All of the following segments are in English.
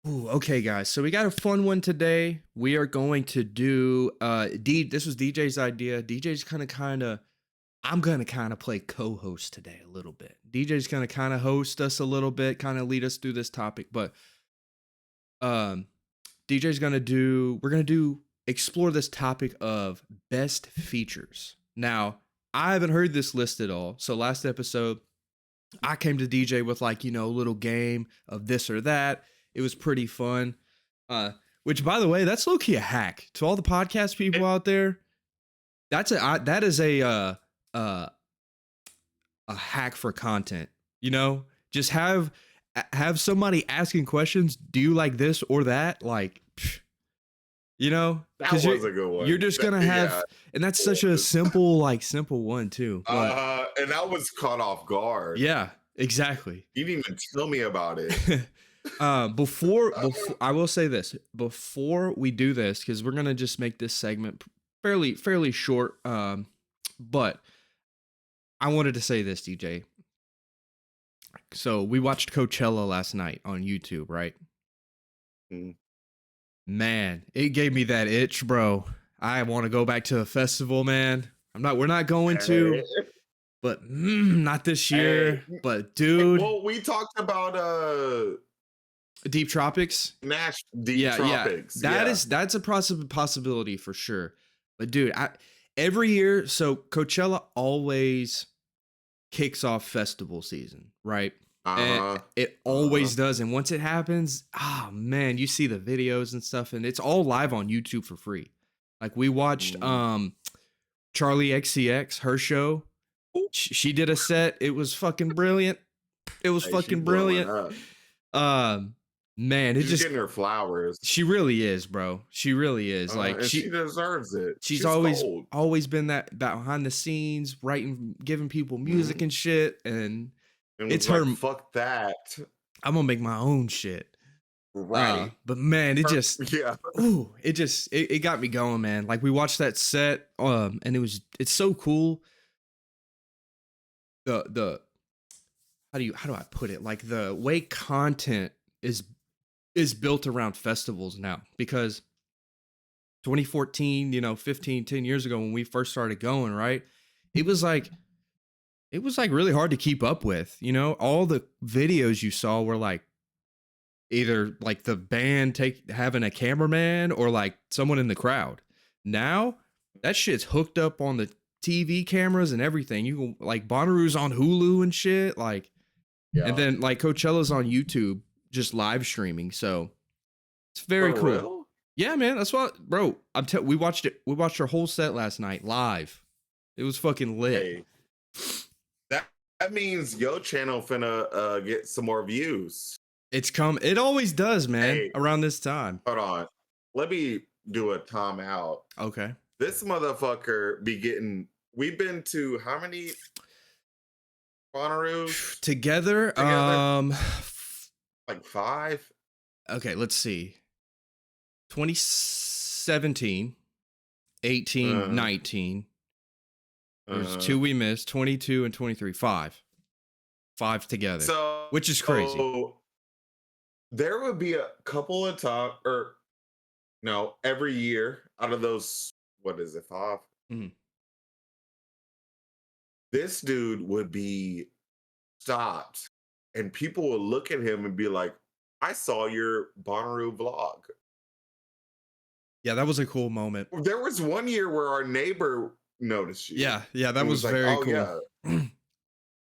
Ooh, okay, guys. So we got a fun one today. We are going to do this was DJ's idea. DJ's kind of I'm gonna kind of play co-host today a little bit. DJ's gonna kind of host us a little bit, kind of lead us through this topic, but um DJ's gonna do we're gonna do explore this topic of best features. Now, I haven't heard this list at all. So last episode, I came to DJ with like, a little game of this or that. It was pretty fun. Which by the way, that's low key a hack to all the podcast people out there. That is a hack for content. Just have somebody asking questions. Do you like this or that? Like, That was a good one. You're just gonna have, and that's such a simple one too. But, and that was caught off guard. yeah, exactly. You didn't even tell me about it. Before I will say this before we do this, because we're gonna just make this segment fairly short. But I wanted to say this, DJ. So we watched Coachella last night on YouTube, right? Mm. Man, it gave me that itch, bro. I want to go back to a festival, man. We're not going to, but not this year. But dude, well, we talked about Deep Tropics. Deep Tropics. That's a possibility for sure. But dude, every year, so Coachella always kicks off festival season, right? And it always does. And once it happens, man, you see the videos and stuff, and it's all live on YouTube for free. Like we watched Charlie XCX, her show. She did a set. It was fucking brilliant. It was fucking brilliant. Man, she's getting her flowers. She really is, bro. She really is. Like she deserves it. She's always been that behind the scenes, writing, giving people music and shit. And it's her. Fuck that. I'm gonna make my own shit. Right. But man, it got me going, man. Like we watched that set, and it's so cool. The how do I put it? Like the way content is built around festivals now, because 2014, 10 years ago when we first started going, right? It was like really hard to keep up with, all the videos you saw were like either like the band having a cameraman or like someone in the crowd. Now that shit's hooked up on the TV cameras and everything. You can like Bonnaroo's on Hulu and shit, like, and then like Coachella's on YouTube, just live streaming. So it's very cool. Real? Yeah, man. That's what, bro. We watched it. We watched our whole set last night live. It was fucking lit. Hey, that means your channel finna get some more views. It always does, man. Around this time. Hold on. Let me do a timeout. Okay. This motherfucker be getting. We've been to how many Bonnaroos together? Like 5. Okay, let's see. 2017, 18, 19. There's 2 we missed, 22 and 23. 5 together. So, which is crazy. So there would be a couple of times, or no, every year out of those, what is it, 5? Mm-hmm. This dude would be stopped, and people would look at him and be like, I saw your Bonnaroo vlog. Yeah, that was a cool moment. There was one year where our neighbor noticed you. Yeah, that was very cool. Yeah.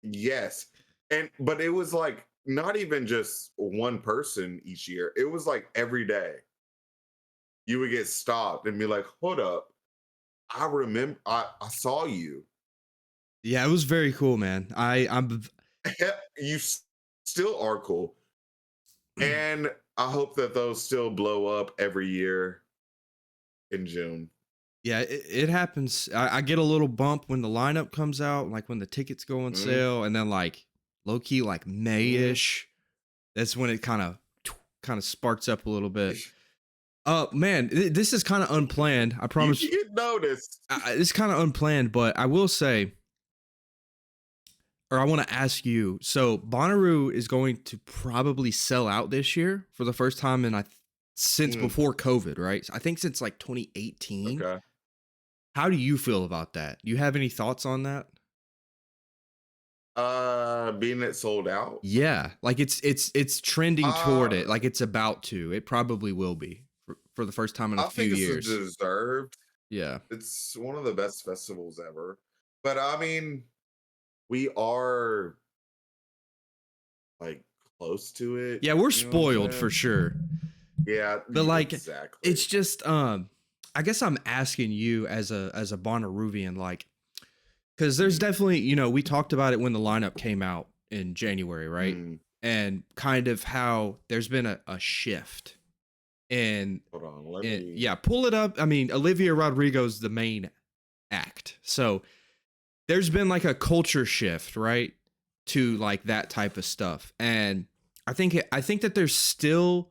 Yes. But it was like not even just one person each year. It was like every day. You would get stopped and be like, hold up. I remember I saw you. Yeah, it was very cool, man. I'm you still are cool. And I hope that those still blow up every year in June. Yeah, it happens. I get a little bump when the lineup comes out, like when the tickets go on sale, and then like low key like May-ish. That's when it kind of sparks up a little bit. Man, this is kind of unplanned. I promise. You get noticed. It's kind of unplanned, but I will say, or I want to ask you. So Bonnaroo is going to probably sell out this year for the first time since Mm, before COVID, right? I think since like 2018. okay. How do you feel about that? Do you have any thoughts on that? Being it sold out. Yeah, like it's trending toward Uh, it. Like it's about to. It probably will be for the first time in a I few think it's years. deserved. Yeah. It's one of the best festivals ever. But I mean, we are like close to it. Yeah, we're You know what I'm spoiled for saying? sure. Yeah, But like exactly. it's just I guess I'm asking you as a Bonnaroovian, like, because there's Mm, definitely, we talked about it when the lineup came out in January, right? mm. And kind of how there's been a shift in Hold on, let in me. yeah, pull it up. I mean, Olivia Rodrigo's the main act. So there's been like a culture shift, right? To like that type of stuff. And I think that there's still,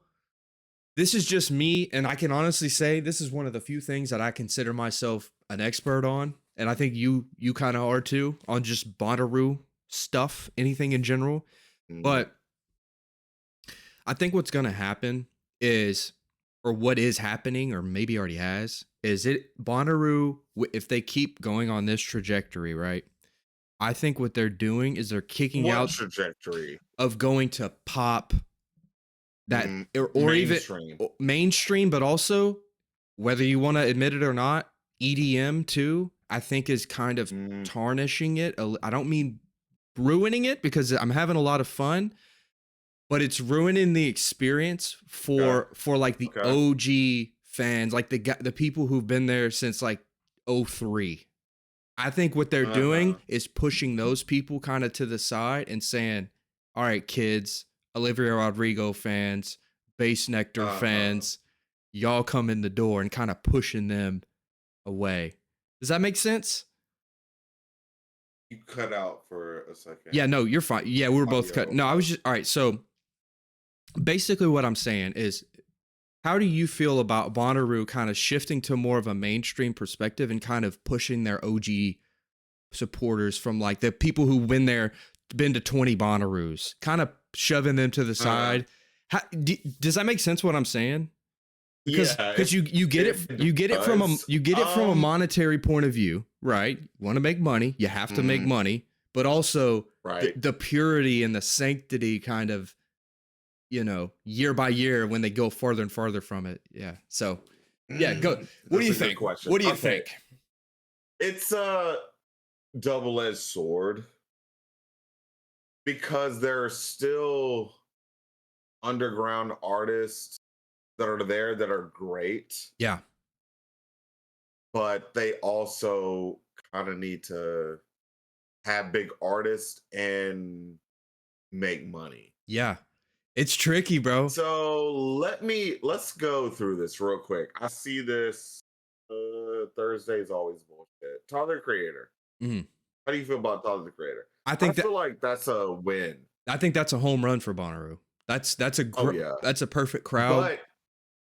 this is just me, and I can honestly say this is one of the few things that I consider myself an expert on, and I think you kind of are too, on just Bonnaroo stuff, anything in general. Mm, But I think what's going to happen is, or what is happening, or maybe already has, is it Bonnaroo, if they keep going on this trajectory, right? I think what they're doing is they're kicking what out trajectory? of going to pop that, or even Mainstream. mainstream, but also whether you want to admit it or not, EDM too, I think is kind of Mm, tarnishing it. I don't mean ruining it because I'm having a lot of fun, but it's ruining the experience okay. for like the Okay. OG fans, like the people who've been there since like '03. I think what they're doing Uh-huh. is pushing those people kind of to the side and saying, "All right, kids, Olivia Rodrigo fans, Bass Nectar Uh-huh. fans, y'all come in the door," and kind of pushing them away. Does that make sense? You cut out for a second. Yeah, no, you're fine. Yeah, we were both cut. Audio No, I was wise. just all right. So basically, what I'm saying is, how do you feel about Bonnaroo kind of shifting to more of a mainstream perspective and kind of pushing their OG supporters from like the people who've been to 20 Bonnaroos, kind of shoving them to the Uh, side? Does that make sense what I'm saying? Because yeah, you get it, it does. you get it from a monetary point of view, right? You want to make money, you have to make Mm, money, but also right. the purity and the sanctity kind of, year by year when they go farther and farther from it. Yeah. So, yeah, go. What do That's you a good think? question. What do you Okay. think? It's a double-edged sword because there are still underground artists that are there that are great, Yeah. but they also kind of need to have big artists and make money. Yeah. It's tricky, bro. So let's go through this real quick. I see this Thursday's always bullshit. Tyler the Creator. Mhm. How do you feel about Tyler the Creator? I I think that feel like that's a win. I think that's a home run for Bonnaroo. Oh yeah. That's a perfect crowd But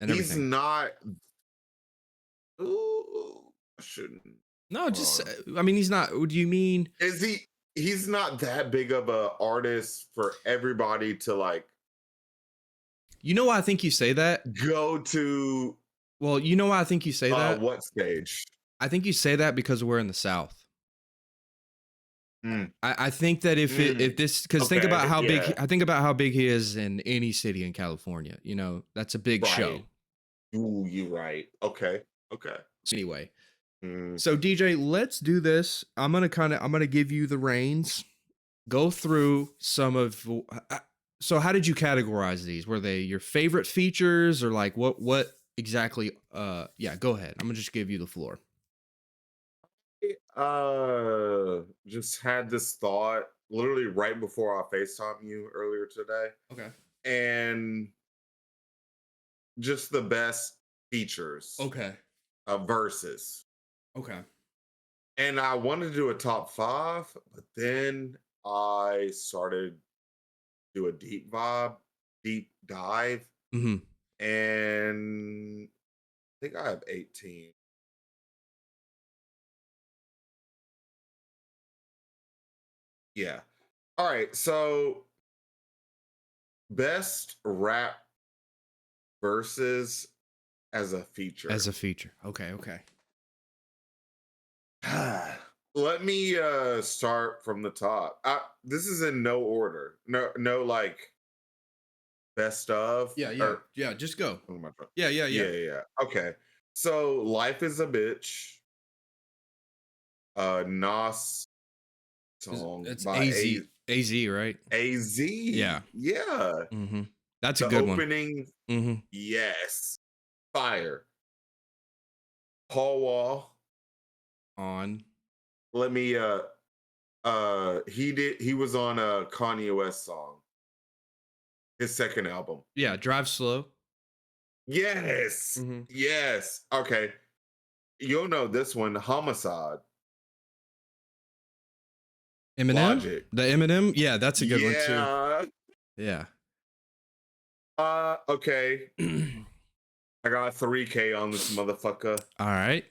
and he's everything. not. Ooh, I shouldn't. No, Hold just on. I mean, he's not. What do you mean? Is he? He's not that big of a artist for everybody to like You know why I think you say that? go to. Well, you know why I think you say that? What stage? I think you say that because we're in the South. Mm, I think that if mm, this, because think about okay. how big Yeah. I think about how big he is in any city in California. That's a big Right. show. Ooh, you right. Okay. Okay. So anyway, Mm, so DJ, let's do this. I'm gonna give you the reins. Go through some of. So how did you categorize these? Were they your favorite features, or like what exactly? Yeah, go ahead. I'm gonna just give you the floor. just had this thought literally right before I FaceTime you earlier today, Okay. and just the best features Okay. versus. Okay. And I wanted to do a top five, but then I started do a deep dive, Hmm. and I think I have 18. Yeah. All right, so best rap verses as a As feature. a feature. Okay, okay. Let me start from the top. This is in no order. No, like best of Yeah, yeah, or yeah. Just go. oh my God. Yeah, yeah, yeah. Yeah. Okay. So life is a bitch. Nas song That's by AZ, right? AZ. Yeah. Yeah. Mm-hmm. That's a The good one. opening, Mm-hmm. yes. Fire. Paul Wall. On. Let me he was on a Kanye West song, his second album. Yeah, drive slow. Yes. Mm-hmm. Yes. Okay. You'll know this one, Homicide. Eminem? Logic. The Eminem? Yeah, that's a good one too. Yeah. Yeah. Okay. I got 3K on this motherfucker. All right.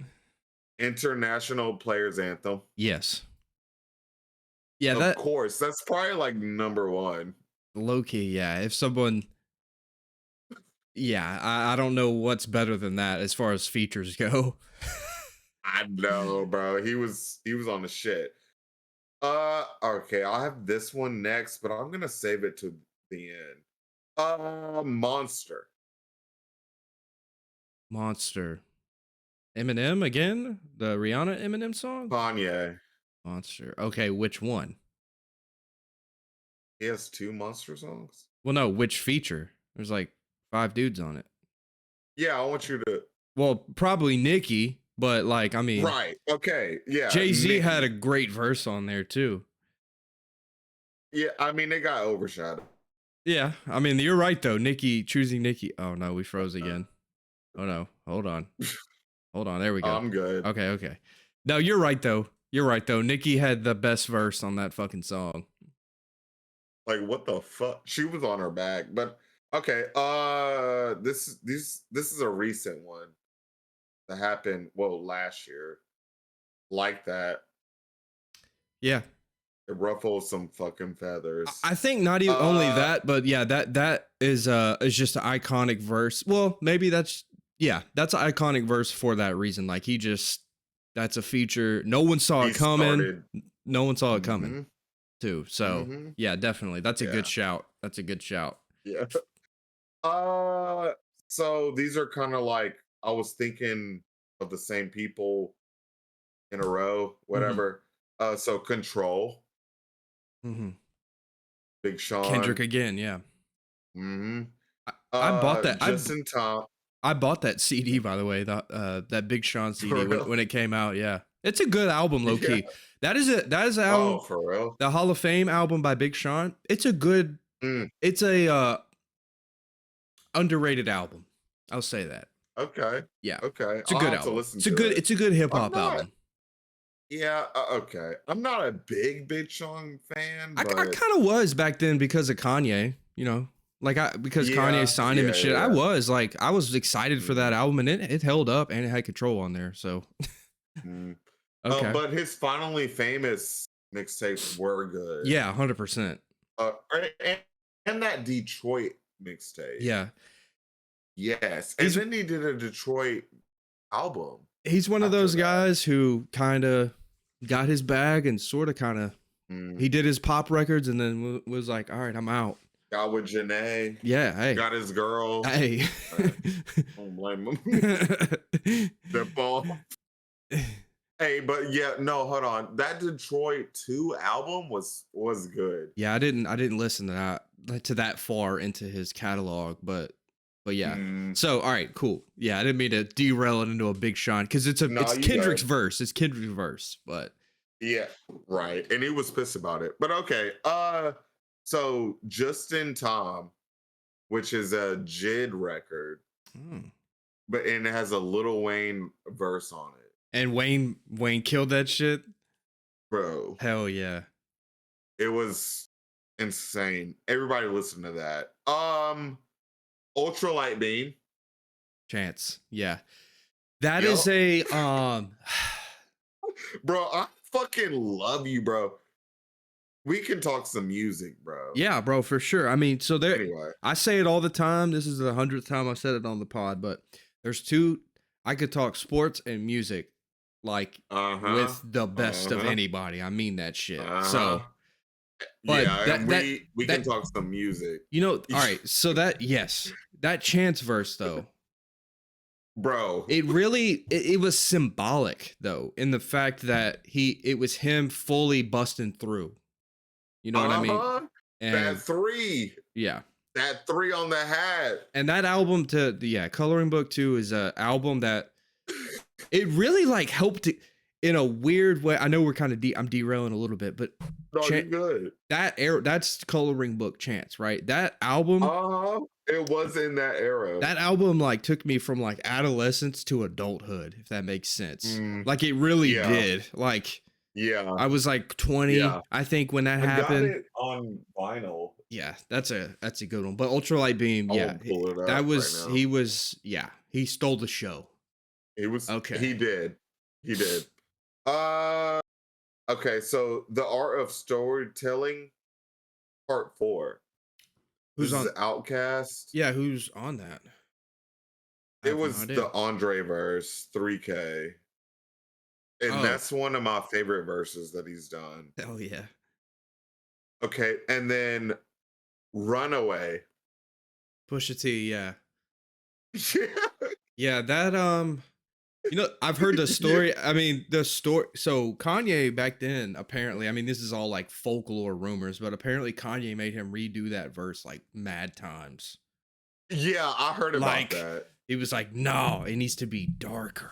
International Players Anthem. Yes. Yeah, Of that course. That's probably like number one. low key, yeah. If someone yeah, I don't know what's better than that as far as features go. I know, bro. He was on the shit. Okay, I'll have this one next, but I'm gonna save it to the end. Monster. Monster. Eminem again? The Rihanna Eminem song? Kanye. Monster. Okay, which one? He has two monster songs. Well, no, which feature? There's like 5 dudes on it. Yeah, I want you to. Well, probably Nicki, but like, I mean, Right. Okay. Yeah. Jay-Z had a Nikki. great verse on there too. Yeah. I mean, they got overshadowed. Yeah, I mean, you're right though. Nicki choosing Nicki. Oh no, we froze again. Oh no, hold on. Hold on, there we go. I'm good. Okay, okay. No, you're right though. You're right though. Nicki had the best verse on that fucking song. Like, what the fuck? She was on her back, but okay. This is a recent one that happened. Well, last year, like that. Yeah. It ruffles some fucking feathers. I think not even only Uh, that, but yeah, that is just an iconic verse. Well, maybe that's yeah, that's an iconic verse for that reason. Like he just that's a feature. No one saw he it coming. started. No one saw it coming Mm-hmm. too. So Mm-hmm. yeah, definitely. That's a good Yeah. shout. That's a good shout. Yeah. Uh, so these are kind of like I was thinking of the same people in a row, Mm-hmm. whatever. So Control, Mm-hmm. Big Kendrick Sean. again, yeah. Mm-hmm. I bought that. Just in time. I bought that CD by the way. That Big Sean CD For real. when it came out. Yeah, it's a good album, low Yeah. key. That is an Oh, album. for real. The Hall of Fame album by Big Sean. It's a good. Mm, It's a underrated album. I'll say that. okay. Yeah, Okay. it's a I'll good have to album. listen to it. It's a good hip I'm hop not. album. Yeah. Okay. I'm not a Big Sean fan, I but kind of was back then because of Kanye. You know, like because Kanye yeah. signed him Yeah. and shit. Yeah. I was excited for that Mm, album, and it held up and it had Control on there. So mm. okay, But his finally famous mixtapes were good. yeah, 100%. Uh, and, and that Detroit mixtape. Yeah, Yes. And he's then he did a Detroit album he's one of after those that. guys who kind of got his bag and sort of kind of Mm. he did his pop records and then was like, all right, I'm out. Got with Janae. Yeah, hey, Got his girl. hey. Don't blame him. The ball. Hey, but yeah, no, hold on. That Detroit 2 album was good. Yeah, I didn't listen to that far into his catalog, but yeah. Mm, So all right, cool. Yeah, I didn't mean to derail it into a Big Sean because no, it's you Kendrick's good. verse. It's Kendrick's verse, but Yeah, right. And he was pissed about it. But okay. So Just in Time, which is a JID record, mm. and it has a Lil Wayne verse on it. And Wayne killed that shit. Bro, Hell yeah. it was insane. Everybody listen to that. Ultralight Beam. Chance. Yeah. That is Yo, a bro, I fucking love you, bro. We can talk some music, bro. Yeah, bro, for sure. I mean, so there, Anyway. I say it all the time. This is the 100th time I've said it on the pod, but there's two. I could talk sports and music like Uh-huh. with the best of Uh-huh. anybody. I mean that shit. Uh-huh. So, but Yeah, and we can that talk some music. all right. So that yes, that chance verse though, Bro. it was symbolic though in the fact that it was him fully busting through. You know what I mean? Uh-huh. That And three. yeah. That three on the hat. And that album Coloring Book 2 is a album that it really like helped it in a weird way. I know we're kind of I'm derailing a little bit, but No, you good. that's Coloring Book Chance, right? That album, Uh-huh. It was in that era. that album like took me from like adolescence to adulthood, if that makes sense. Mm, Like it really yeah. did. Like Yeah. I was like 20, Yeah. I think, when that I got happened. it on vinyl. Yeah, that's a good one. But Ultralight Beam, I yeah, won't pull it that up was right now. he stole the show. It was Okay. He did. He did. Okay, so The Art of Storytelling, Part 4. Who's This on? is Outcast. Yeah, who's on that? I It have no was idea. the Andre verse, 3K. And Oh. that's one of my favorite verses that he's done. Oh yeah. Okay, and then Runaway. Pusha T, yeah. Yeah. Yeah, that I've heard the story. Yeah. I mean, the story. So Kanye back then, apparently, I mean, this is all like folklore rumors, but apparently Kanye made him redo that verse like mad times. Yeah, I heard Like, about that. he was like, "No, it needs to be darker.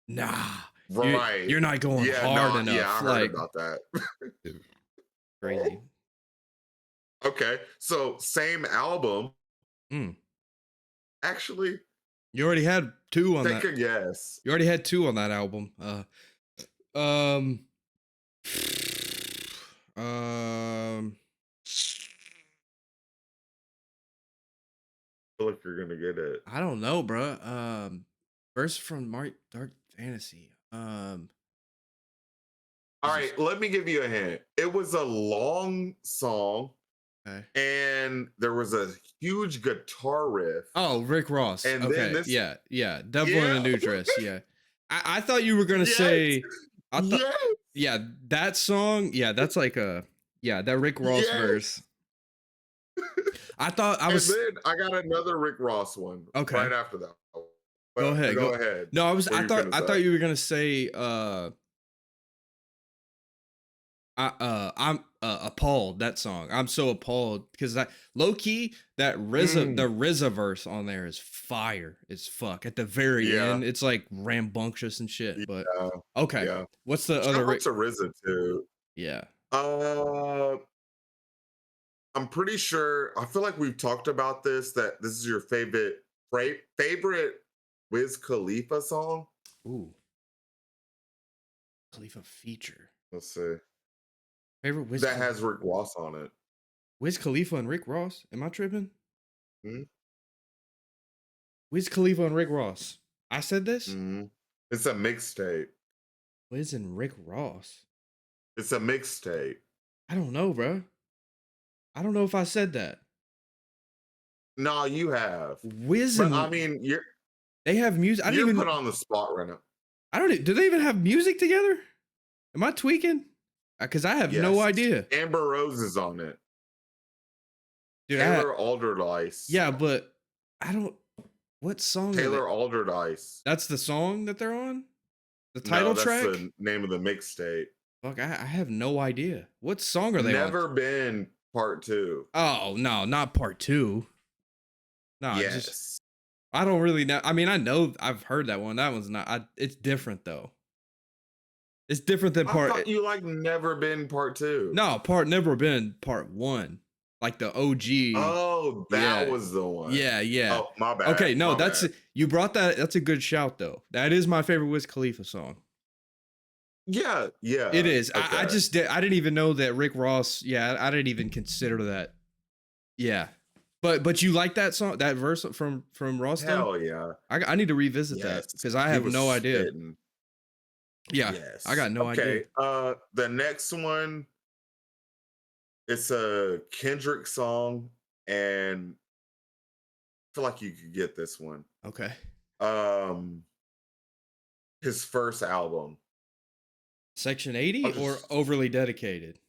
Nah, Right. you're not going hard enough." Yeah, I like, heard about that. crazy. Okay, so same album. Mm. Actually, You already had two on take that. a guess. You already had two on that album. Um, I feel like you're gonna get it. I don't know, bro. Verse from Dark Fantasy. All right, let me give you a hint. It was a long song, Okay. and there was a huge guitar riff. Oh, Rick Ross. And okay. then this, Yeah. Devil in a New Dress. Yeah. I thought you were gonna Yes. say. I thought. Yes. Yeah, that song. Yeah, that's like that Rick Ross Yes. verse. I thought I was. And then I got another Rick Ross one. Okay. Right after that. But Go ahead. Go ahead. No, I What are you gonna thought say? you were gonna say. I'm appalled. That song. I'm so appalled because that low key the RZA verse on there is fire as fuck. At the very end, it's like rambunctious and shit. But okay, Yeah. what's the Shout other? out to RZA too. Yeah. I'm pretty sure. I feel like we've talked about this. That this is your favorite Wiz Khalifa song. Ooh. Khalifa feature. Let's see. Favorite Wiz That has Rick Ross on it. Wiz Khalifa and Rick Ross? Am I tripping? Hmm? Wiz Khalifa and Rick Ross. I said this? Mm-hmm. It's a mixtape. Wiz and Rick Ross. It's a mixtape. I don't know, bro. I don't know if I said that. No, you have. Wiz and I mean, they have music. I you're even put on the spot right now. I don't. Do they even have music together? Am I tweaking? Because I have no idea. Amber Rose is on it. Dude, Taylor Alderdice. Yeah, but I don't. What song? Taylor Alderdice. That's the song that they're on. The title track. That's the name of the mixtape. Fuck, I have no idea. What song are they on? Never Been Part 2. Oh no, not Part 2. No, yes. I don't really know. I mean, I know I've heard that one. That one's not. It's different though. It's different than Part. I thought you like Never Been Part 2. No, Never Been Part 1. Like the OG. Oh, that was the one. Yeah. Oh, my bad. Okay, no, you brought that. That's a good shout though. That is my favorite Wiz Khalifa song. Yeah. It is. Okay. I didn't even know that Rick Ross. Yeah, I didn't even consider that. Yeah, but you like that song, that verse from Ross? Hell yeah. I need to revisit that because I have no idea. Spitting. Yeah, I got no idea. Okay, the next one, It's a Kendrick song, and I feel like you could get this one. Okay. Um, his first album. Section I'll 80 or just overly dedicated?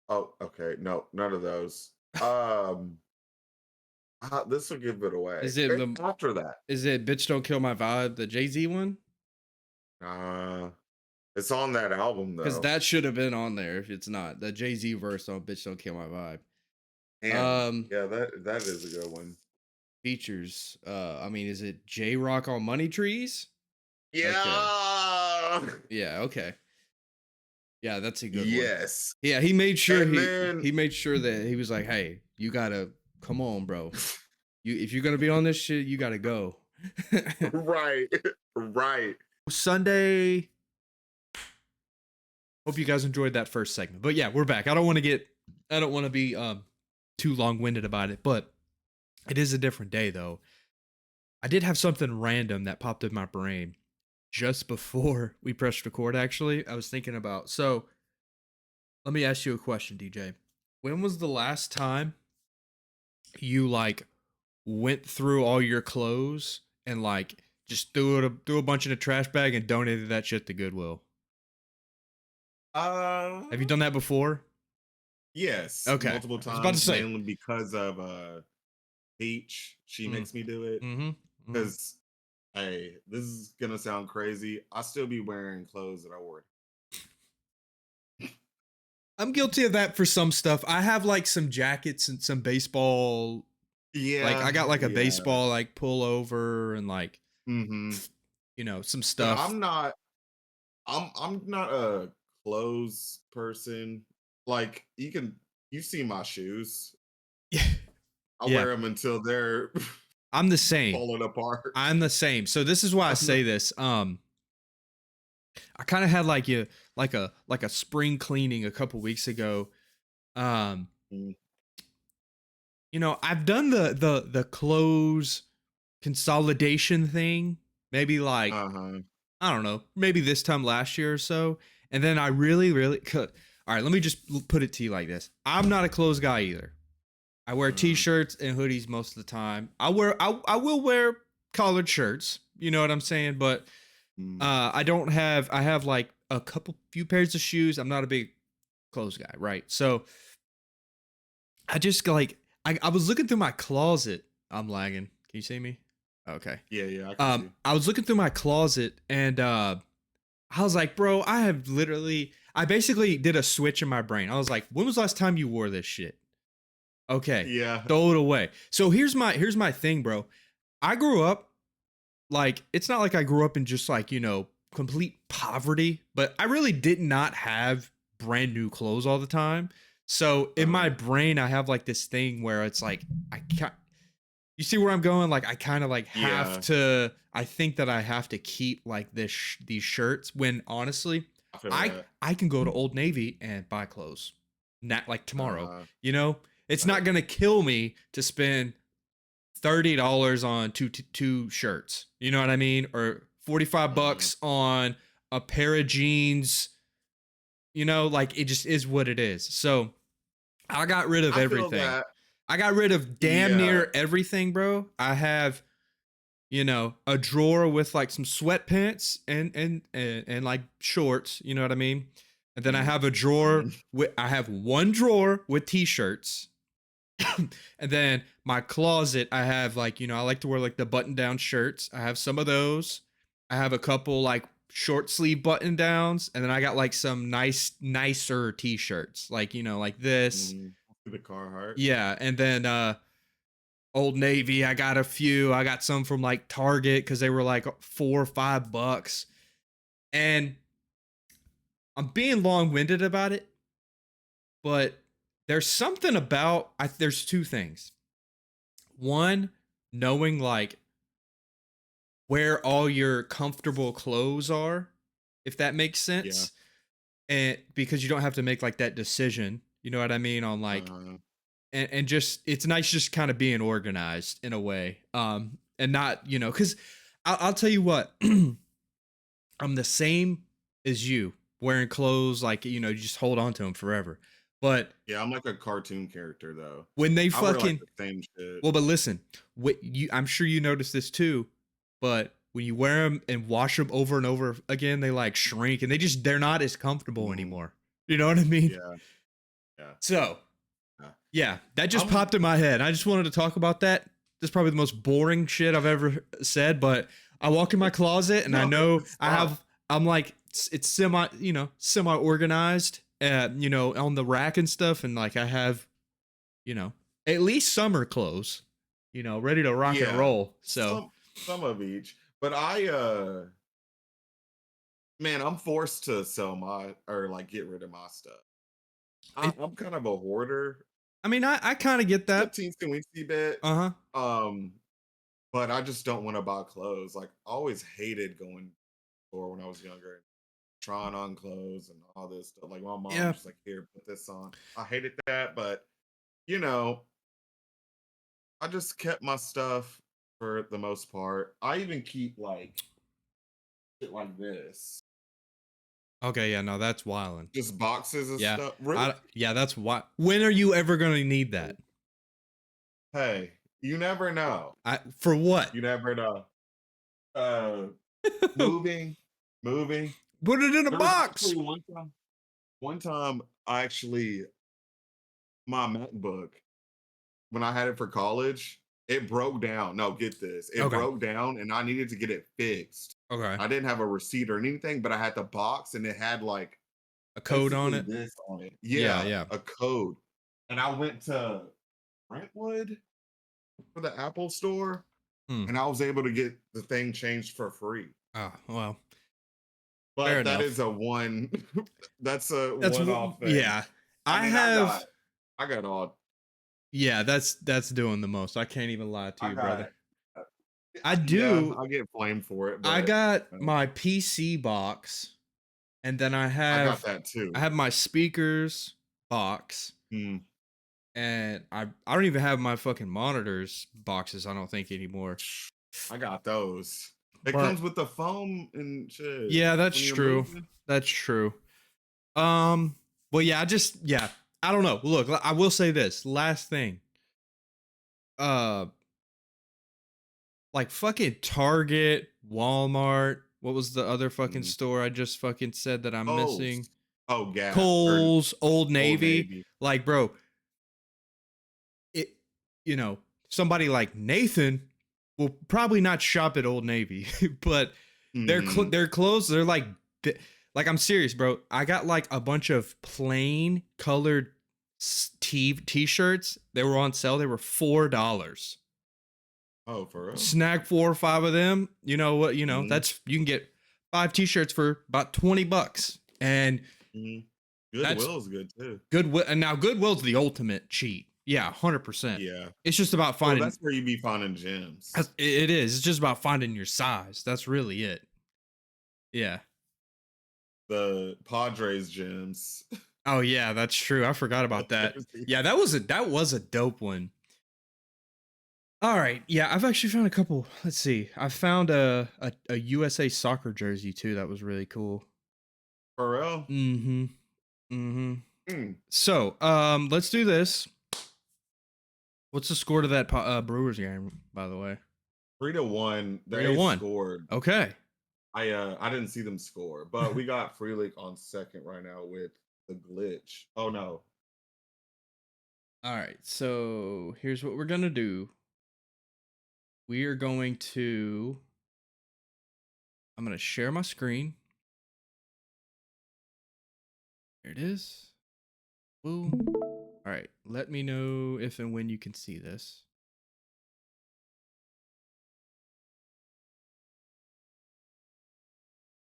oh, okay. No, none of those. This will give it away. Is it the After that, is it Bitch Don't Kill My Vibe, the Jay-Z one? uh, it's on that album Because though. that should have been on there if it's not. The Jay-Z verse on Bitch Don't Kill My Vibe. Damn, Um, yeah, that is a good one. features. I mean, is it J Rock on Money Trees? Okay. Yeah. Yeah, okay. Yeah, that's a good one. Yes. Yeah, he made sure And he then he made sure that he was like, "Hey, you gotta come on, bro. You if you're gonna be on this shit, you gotta go." right, right. Sunday. Hope you guys enjoyed that first segment. But yeah, we're back. I don't want to be too long-winded about it, but it is a different day though. I did have something random that popped in my brain just before we pressed record actually. I was thinking about. So, let me ask you a question, DJ. When was the last time you like went through all your clothes and like just threw a bunch in a trash bag and donated that shit to Goodwill? Uh, Have you done that before? yes, Okay. multiple I was about to times, say. mainly because of Peach. She Mm, makes me do it mhm. Mhm. because, hey, this is gonna sound crazy. I still be wearing clothes that I wore. I'm guilty of that for some stuff. I have like some jackets and some baseball. Like I Yeah, got like a yeah. baseball like pullover and like Hmm. some But stuff. I'm not a clothes person. Like you see my shoes. Yeah. I Yeah. wear them until they're I'm the same. falling apart. I'm the same. So this is why I I'm not. say this. I kind of had like a spring cleaning a couple weeks ago. Um, I've done the clothes consolidation thing. Maybe like Uh huh. I don't know, maybe this time last year or so. And then I really could. All right, let me just put it to you like this. I'm not a clothes guy either. I wear t-shirts and hoodies most of the time. I will wear collared shirts. You know what I'm saying? But I have like a few pairs of shoes. I'm not a big clothes guy, right? So I just like I was looking through my closet. I'm lagging. Can you see me? Okay. Yeah, yeah, I can see. I was looking through my closet and I was like, bro, I basically did a switch in my brain. I was like, when was the last time you wore this shit? Okay, Yeah. throw it away. So here's my thing, bro. I grew up like it's not like I grew up in just like complete poverty, but I really did not have brand new clothes all the time. So in my Uh, brain, I have like this thing where it's like I can't. You see where I'm going? Like I kind of like have yeah, to. I think that I have to keep like these shirts when honestly, I feel I that. I can go to Old Navy and buy clothes, not like tomorrow. Uh, You know, it's right. not gonna kill me to spend $30 on two shirts. You know what I mean? Or 45 Uh, bucks on a pair of jeans. Like it just is what it is. So I got rid of I feel everything. that. I got rid of damn Yeah. near everything, bro. I have, a drawer with like some sweatpants and like shorts, you know what I mean? And then I Mm, have a drawer mhm, with I have one drawer with t-shirts. And then my closet, I have like, I like to wear like the button down shirts. I have some of those. I have a couple like short sleeve button downs. And then I got like some nicer t-shirts, like, like this. mm, the Carhartt. Yeah. And then, Old Navy, I got a few. I got some from like Target because they were like $4 or $5. And I'm being long winded about it, but there's something about, there's two things. One, knowing like where all your comfortable clothes are, if that makes Yeah. sense. And because you don't have to make like that decision, you know what I mean? On like, Uh, and just, it's nice just kind of being organized in a way. And not, because I'll tell you what, I'm the same as you wearing clothes, like, you just hold on to them forever. But Yeah, I'm like a cartoon character though. when they I wear like fucking the same shit. well, but listen, I'm sure you noticed this too. But when you wear them and wash them over and over again, they like shrink and they're not as comfortable Mhm. anymore. You know what I mean? Yeah, yeah, So yeah. yeah, that just I'm popped in my head. I just wanted to talk about that. That's probably the most boring shit I've ever said, but I walk in my closet and I no, know it's I not. have, I'm like, it's semi, semi organized, on the rack and stuff. And like I have, you know, at least summer clothes, ready to rock and Yeah, roll. So, some of each, but man, I'm forced to sell my or like get rid of my stuff. it, I'm kind of a hoarder, I mean, I kind of get a that. teensy weensy bit. Uh huh. Um, but I just don't want to buy clothes. Like, I always hated going to the store when I was younger, trying on clothes and all this stuff. Like, my mom Yeah. just like, here, put this on. I hated that, but you know, I just kept my stuff for the most part. I even keep like shit like this, Okay. Yeah. No, that's wildin'. just boxes and Yeah. stuff. Really? Yeah, that's why. When are you ever going to need that? Hey, you never know. For what? You never know. Uh, moving, moving. Put it in a There was box. actually one time. One time, I actually my MacBook when I had it for college, it broke down. No, get this. It Okay. broke down and I needed to get it fixed. Okay. I didn't have a receipt or anything, but I had the box and it had like A code on basically it. this on it. Yeah. Yeah, Yeah. a code. And I went to Brentwood for the Apple store Hmm. and I was able to get the thing changed for free. Oh, well, fair But that is enough. a one that's a one-off thing. Yeah. I I mean, have I got all yeah, that's doing the most. I can't even lie to I you, got brother. I yeah, do. I get blamed for it, I but got uh, my PC box and then I got that I too. have my speakers box Mm, and I don't even have my fucking monitors boxes I don't think anymore. I got those. It But comes with the foam and shit yeah, that's when you're true. moving. That's true. Well, yeah, yeah, I don't know. Look, I will say this last thing. Uh, like fucking Target, Walmart. What was the other fucking Mm. store I just fucking said that I'm Oh, missing? Gap or Kohl's, Old Old Navy. Navy. Like, bro, it. You know, somebody like Nathan will probably not shop at Old Navy, but Hmm. their clothes they're like like I'm serious, bro. I got like a bunch of plain colored t-shirts. They were on sale. They were $4. Oh, for real? Snag 4 or 5 of them. You know what? Hmm. That's you can get 5 t-shirts for about $20, and Hmm. that's Goodwill is good too. Goodwill. And now Goodwill's the ultimate cheat. Yeah, 100%. Yeah. It's just about Well, finding. that's where you be finding gems. It is. It's just about finding your size. That's really it. Yeah. The Padres gems. Oh yeah, that's true. I forgot about that. Yeah, that was a dope one. All right. Yeah, I've actually found a couple. Let's see. I found a USA soccer jersey too. That was really cool. For real? Mm-hmm. Mm-hmm. Mm. So, let's do this. What's the score to that Brewers game, by the way? 3-1. The 3-1. A's scored. Okay. I didn't see them score, but we got Free League on second right now with the glitch. Oh no. All right. So here's what we're gonna do. We are going to. I'm gonna share my screen. There it is. Boom. All right. Let me know if and when you can see this.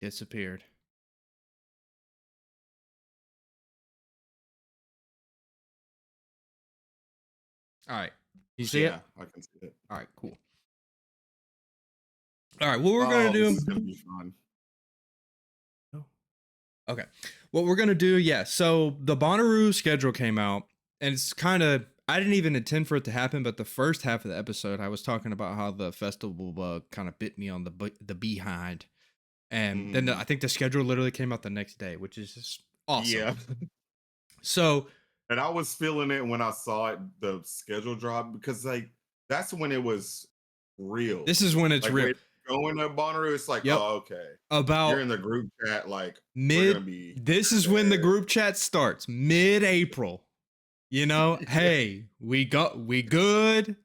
Disappeared. All right. You see it? Yeah, I can see it. All right. Cool. All right. What we're gonna Oh, this do? is gonna be fun. Oh, okay. What we're gonna do? Yeah. So the Bonnaroo schedule came out, and it's kind of. I didn't even intend for it to happen, but the first half of the episode, I was talking about how the festival bug kind of bit me on the behind, and then Mhm. I think the schedule literally came out the next day, which is just awesome. Yeah. So And I was feeling it when I saw it, the schedule drop, because like that's when it was real. This is when it's Like real. when going to Bonnaroo, it's like, Yep. oh, okay. You're About in the group chat, like we're gonna mid be this is when the there. group chat starts. Mid-April. You know, Yeah. hey, we good.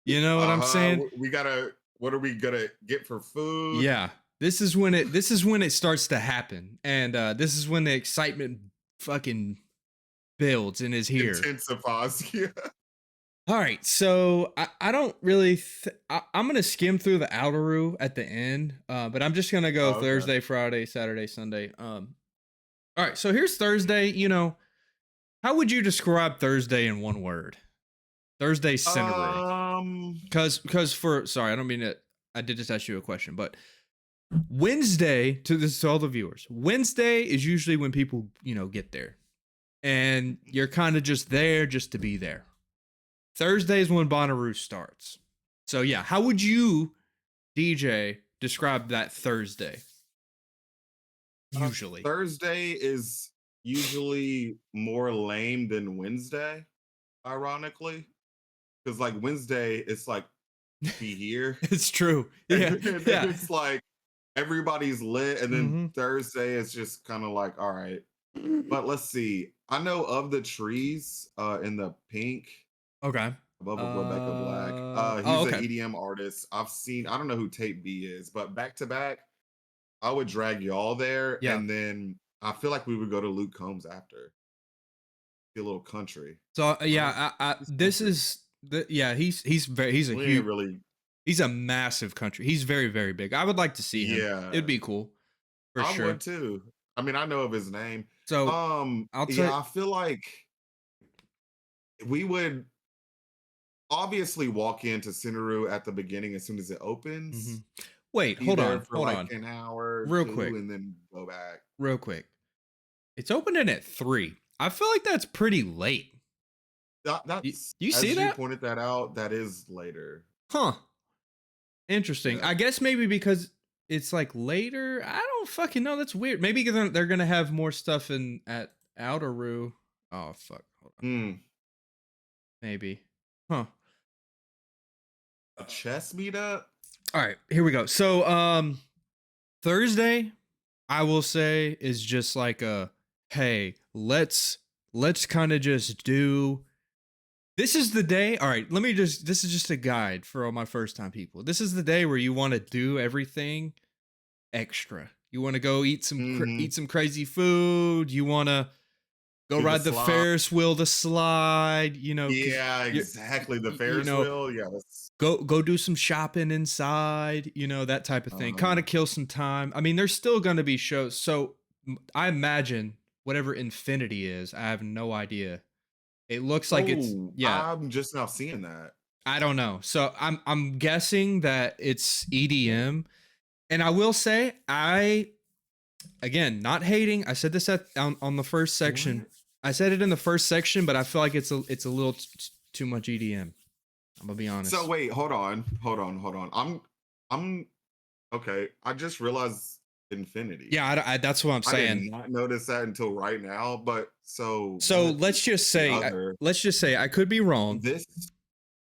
You know what I'm Uh-huh. saying? We gotta, what are we gonna get for food? Yeah. This is when it starts to happen. And this is when the excitement fucking builds and is here. Intensifies. Yeah. All right, so I don't really I'm gonna skim through the Outeroo at the end, but I'm just gonna go Oh, okay. Thursday, Friday, Saturday, Sunday. All right, so here's Thursday. You know, how would you describe Thursday in one word? Thursday scenery. Um Cause for sorry, I don't mean to. I did just ask you a question, but Wednesday to all the viewers. Wednesday is usually when people get there, and you're kind of just there just to be there. Thursday is when Bonnaroo starts. So yeah, how would you, DJ, describe that Thursday? Usually. Thursday is usually more lame than Wednesday, ironically. Because like Wednesday, it's like be here. It's true. And Yeah. then Yeah. it's like everybody's lit. And then Mm-hmm. Thursday is just kind of like, all right. But let's see. I know of the trees in the pink Okay. above of Rebecca Black. Oh, He's an okay. EDM artist. I don't know who Tape B is, but back to back, I would drag y'all there. Yeah. And then I feel like we would go to Luke Combs after. Be a little country, So right? yeah, I He's this country. is the yeah, he's a We ain't huge really, he's a massive country. He's very, very big. I would like to see him. It'd yeah. be cool for I sure. would too. I mean, I know of his name. So I'll tell Yeah, I feel like we would obviously walk into Cinderu at the beginning as soon as it hmm opens, Wait, be there for hold like on. an hour or Real two, quick. and then go back. Real quick. It's opening at 3. I feel like that's pretty late. That's, You see as you that? pointed that out, that is later. Huh. Interesting. Yeah. I guess maybe because it's like later. I don't fucking know. That's weird. Maybe they're gonna have more stuff in at Outeroo. Oh fuck. Hold on. Hmm. Maybe. Huh. A chess meetup? All right. Here we go. So Thursday, I will say, is just like a hey, let's kind of just do. This is the day. All right, this is just a guide for all my first time people. This is the day where you want to do everything extra. You want to go Mm-hmm. eat some crazy food. You want to go Do the ride the slide. Ferris wheel, the slide, cuz Yeah, you exactly. The you Ferris know, wheel. Yes. go do some shopping inside, that type of thing. Kind Uh, of kill some time. I mean, there's still going to be shows. So I imagine whatever Infinity is, I have no idea. It looks like it's oh, yeah, I'm just now seeing that. I don't know. So I'm guessing that it's EDM. And I will say, again, not hating. I said this on the first section. What? I said it in the first section, but I feel like it's a little too much EDM. I'm gonna be So honest. wait, hold on. I'm okay. I just realized Infinity. Yeah, that's what I'm I did saying. not notice that until right now. But so So what's the other? let's just say I could be wrong. This,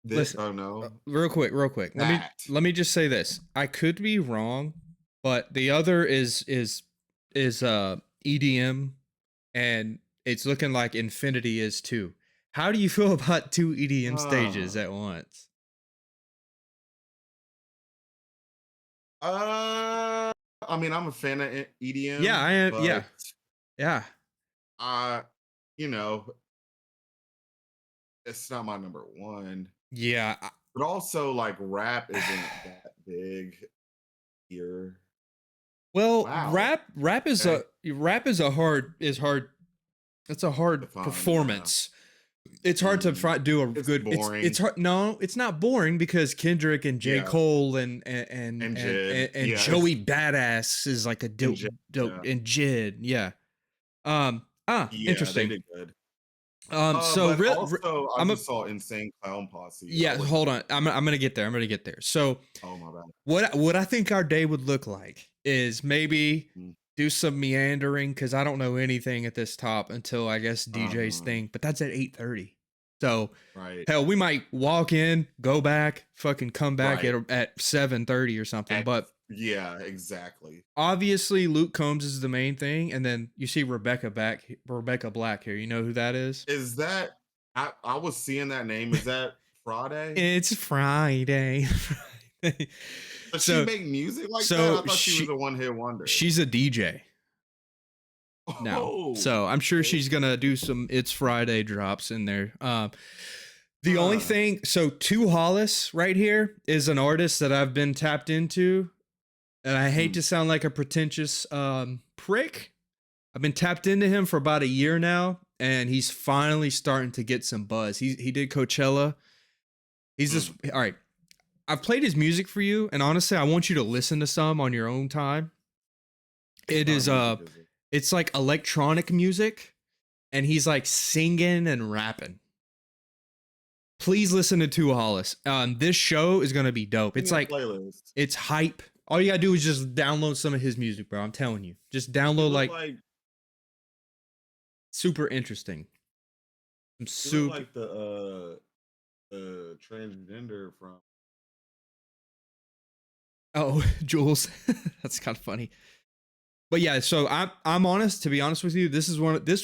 Listen, oh no, real quick. that. Let me just say this. I could be wrong, but the other is EDM, and it's looking like Infinity is too. How do you feel about two EDM stages Uh, at once? uh, I mean, I'm a fan of Yeah, EDM, I am. but Yeah, yeah, I, you know, it's not my number one. yeah. But also, like, rap isn't that big here. Well, Wow. Okay. rap is a hard is hard. It's a hard Define, yeah. performance. It's hard to do a It's good. It's boring. hard. No, it's not boring because Kendrick and J. Yeah. Cole And Jid. and Yeah. It's, Joey Badass is like a and dope Jid. dope Yeah. and Jid. Yeah. Yeah, they Interesting. did good. So But also, I I'm a just saw Insane Clown Posse. I yeah. wasn't Hold a on. I'm gonna get there. I'm gonna get there. So Oh my bad. what I think our day would look like is maybe Mm. do some meandering because I don't know anything at this top until I guess DJ's Uh-huh. thing, but that's at 8:30. So Right. hell, we might walk in, go back, fucking come back Right. at 7:30 or something. At, But yeah, exactly. obviously Luke Combs is the main thing, and then you see Rebecca Black here. You know who that is? Is that I was seeing that name. Is that Friday? It's Friday. Friday. Does she So make music like that? so I thought she was a one-hit wonder. she's a DJ now. Oh, So I'm sure okay. she's gonna do some It's Friday drops in there. The only Huh. thing, so Tu Hollis right here is an artist that I've been tapped into, and I hate Mm, to sound like a pretentious prick. I've been tapped into him for about a year now, and he's finally starting to get some buzz. He did Coachella. He's just mm. all right. I've played his music for you, and honestly, I want you to listen to some on your own time. What It kind of is music is it? it's like electronic music, and he's like singing and rapping. Please listen to Tu Hollis. This show is gonna be dope. Give It's me a like playlist. it's hype. All you gotta do is just download some of his music, bro. I'm telling you, just He download look like like super interesting. I'm he look super. like the transgender from. Oh, Jules, that's kind of funny. But yeah, so I'm honest. To be honest with you, this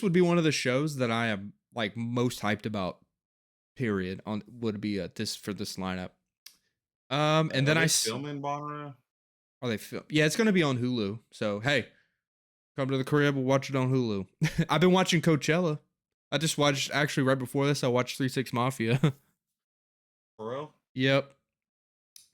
would be one of the shows that I am like most hyped about. Period. On would be this for this lineup. And Are then they filming Bonnaroo? are they film? Yeah, it's gonna be on Hulu. So hey, come to the crib. We'll watch it on Hulu. I've been watching Coachella. I just watched actually right before this. I watched 3 6 Mafia. For real? Yep.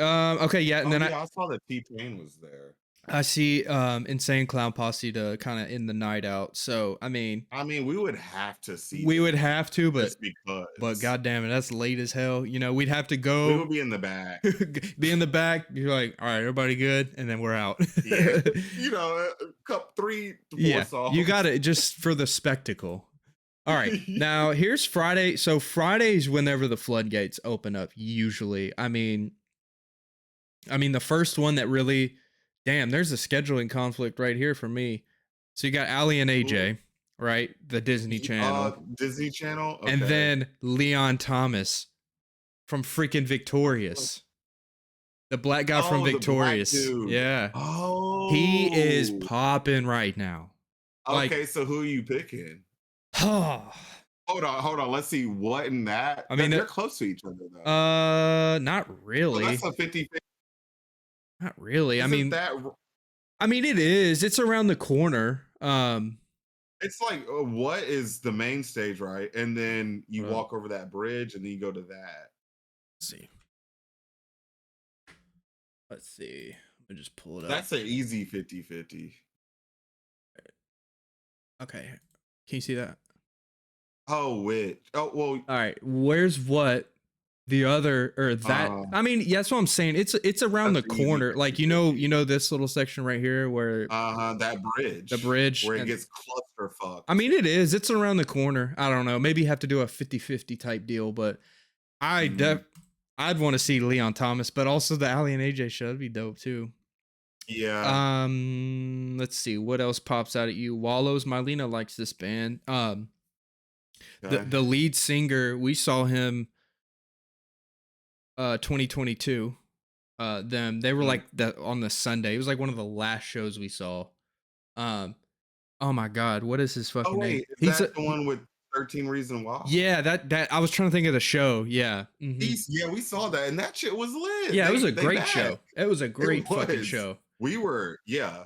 Okay. Yeah. And Oh then yeah, I saw that T-Pain was there. I see Insane Clown Posse to kind of end the night out. So I mean, I mean, we would have to see we would them have to, just but because goddamn it, that's late as hell. You know, we'd have to we go would be in the back. be in the back. You're like, all right, everybody good, and then we're out. Yeah, you know, a couple, 3 to 4 Yeah, you songs. got it just for the spectacle. All right, now here's Friday. So Fridays, whenever the floodgates open up, usually, I mean, the first one that really, damn, there's a scheduling conflict right here for me. So you got Ali and Who? AJ, right? The Disney Channel, Disney Channel. and Okay. then Leon Thomas from freaking Victorious, the black guy from Oh, the black Victorious. dude. Yeah, he is Oh. popping right now. Like, Okay, so who are you picking? I Hold on. Let's see what in that. mean, They're close to each other though. not So that's really, a 50. not really. Isn't that I mean, it is. It's around the corner. it's like what is the main stage, right? And then you Hold up. walk over that bridge and then you go to that. Let's see. Let's see. Let me just pull it up. That's an easy 50-50. Okay. Can you see that? Oh, which? Oh, well, All right. Where's what? The other or that? I mean, yeah, that's what I'm saying. It's around the that's easy corner. Like 50-50. you know this little section right here where That bridge the bridge where it and gets cluster fucked. I mean it is. It's around the corner. I don't know. Maybe you have to do a 50-50 type deal, but Mhm. I'd want to see Leon Thomas, but also the Ali and AJ show would be dope too. Yeah. Let's see what else pops out at you. Wallows Mylena likes this band. Okay. The lead singer, we saw him 2022. They were Mm. like the on the Sunday. It was like one of the last shows we saw. Um, oh my god, what is his Oh fucking name? wait, is that the one with 13 Reasons Why? Yeah, that I was trying to think of the show. Yeah. Yeah, we saw that, and that shit was lit. Yeah, it was a They great back. show. It was a great It fucking was. show. We were, yeah.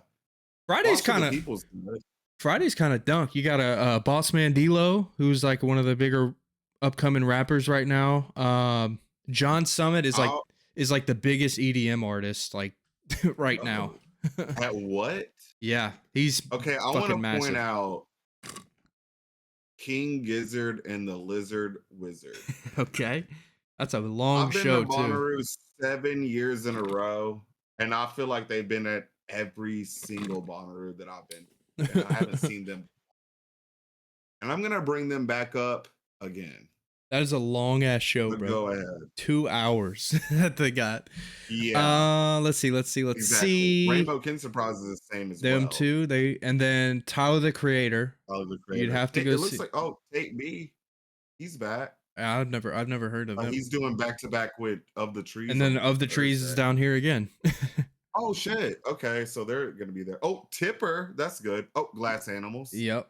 Friday's Lost for kind the of People's good. Friday's kind of dunk. You got a Boss Man D'Lo, who's like one of the bigger upcoming rappers right now. John Summit Oh, is like the biggest EDM artist like right now. oh. At what? Yeah, he's Okay, I want fucking to point massive. out King Gizzard and the Lizard Wizard. Okay, that's a long I've been show to too. Bonnaroo 7 years in a row, and I feel like they've been at every single Bonnaroo that I've been to, and I haven't seen them. And I'm gonna bring them back up again. That is a long ass show, But bro. go ahead. 2 hours that they got. Yeah, Let's exactly. see. Rainbow King Surprise is the same as Them well. two, and then Tyler the Creator. Oh, the You'd creator. have to Hey, go it looks see. like Take Me. He's back. I've never heard of him. He's doing back to back with Of the And Trees then on Of the Trees is Thursday. down here again. Oh shit. Okay, so they're gonna be there. Oh, Tipper. That's good. Oh, Glass Animals. Yep.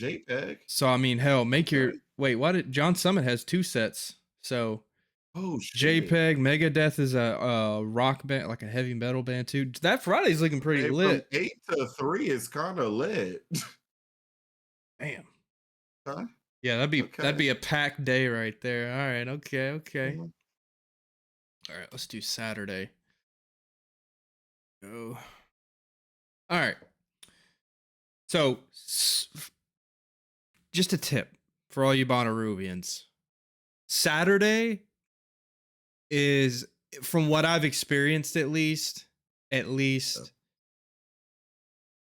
JPEG. So I mean, hell, make your Okay. wait. Why did John Summit has 2 sets? So Oh shit. JPEG Megadeth is a rock band, like a heavy metal band too. That Friday's looking pretty Hey, from lit. 8 to 3 is kind of lit. Damn. Huh? Yeah, that'd Okay. be a packed day right there. All right. Okay. Mhm. All right. Let's do Saturday. Go. All right. So just a tip for all you Bonnaroovians. Saturday is, from what I've experienced at least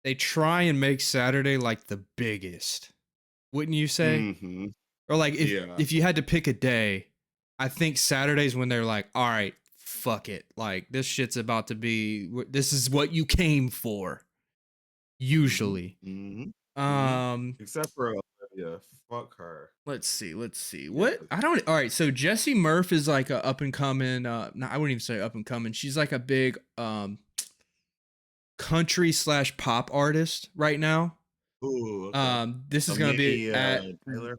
they try and make Saturday like the biggest. Wouldn't you say? Mm-hmm. Or like Yeah. if you had to pick a day, I think Saturday's when they're like, "All right, fuck it. Like this shit's about to be, this is what you came for." Mm-hmm. Usually. Mm-hmm. Mm-hmm. Um Except for Olivia. Fuck her. let's see. Yeah. What? I don't, all right, so Jessie Murph is like a up and coming no, I wouldn't even say up and coming. She's like a big country slash pop artist right now. Ooh, okay. This A is gonna be mini Taylor.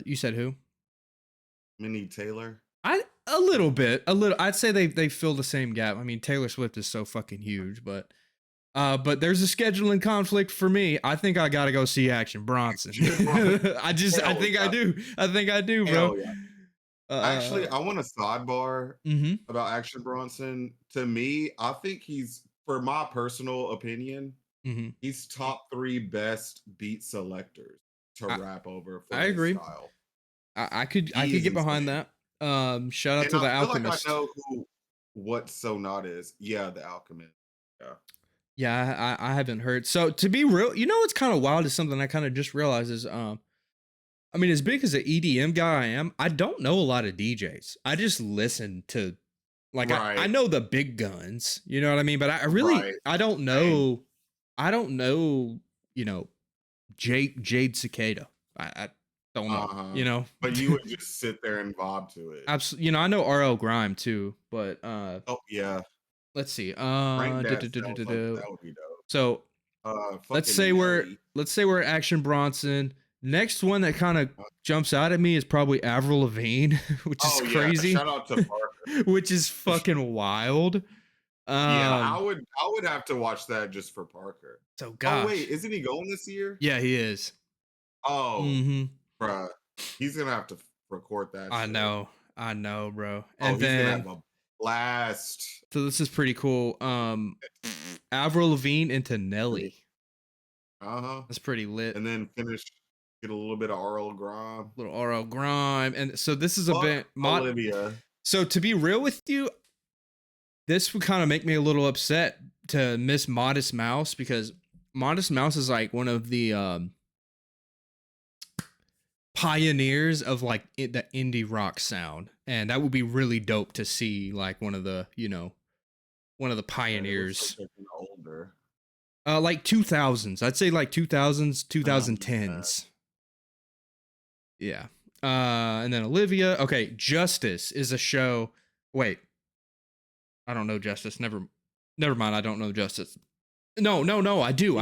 you said who? Mini Taylor. A little bit, a little. I'd say they fill the same gap. I mean, Taylor Swift is so fucking huge, but there's a scheduling conflict for me. I think I gotta go see Action Bronson. I Hell think I yeah. do. I think I do, bro. Hell yeah. Actually, I want a sidebar Mm-hmm. about Action Bronson. To me, I think he's, for my personal opinion, Mm-hmm. he's top 3 best beat selectors to I, rap over for I his agree. style. I could He is get behind insane. that. Shout out And to I the feel like I Alchemist. know what So Not is. Yeah, the Alchemist. Yeah. Yeah, I haven't heard. So to be real, you know what's kind of wild is something I kind of just realized is I mean, as big as an EDM guy I am, I don't know a lot of DJs. I just listen to, like, I Right. know the big guns, you know what I mean? But I really, Right. Same. I don't know, you know, Jade Cicada. I don't know, Uh-huh. you know? But you would just sit there and vibe to it. Absolutely. You know, I know RL Grime too, but Oh yeah. let's see. Rank that sounds like that would be dope. So let's Fucking say Nelly. we're at Action Bronson. Next one that kind of Uh, jumps out at me is probably Avril Lavigne, which is Oh yeah. crazy, Shout out to Parker. which is fucking wild. Yeah, Um, I would have to watch that just for Parker. so Oh wait, gosh, isn't he going this year? yeah, he is. Oh, Mm-hmm. bruh. He's gonna have to record that shit. I know, bro. Oh, And he's gonna have then a blast. so this is pretty cool. Avril Lavigne into Nelly. Uh-huh. That's pretty lit. And then get a little bit of RL Grime. Little RL Grime, and so this is a Fuck bit Olivia. So to be real with you, this would kind of make me a little upset to miss Modest Mouse, because Modest Mouse is like one of the pioneers of like the indie rock sound, and that would be really dope to see, like one of the, you know, one of the Yeah, it looks pioneers. like they're kinda older. Like 2000s. I'd say like 2000s, Yeah. 2010s. Yeah. And then Olivia. Okay, Justice is a show. Wait, I don't know Justice. Never mind. I don't know Justice. No. I do.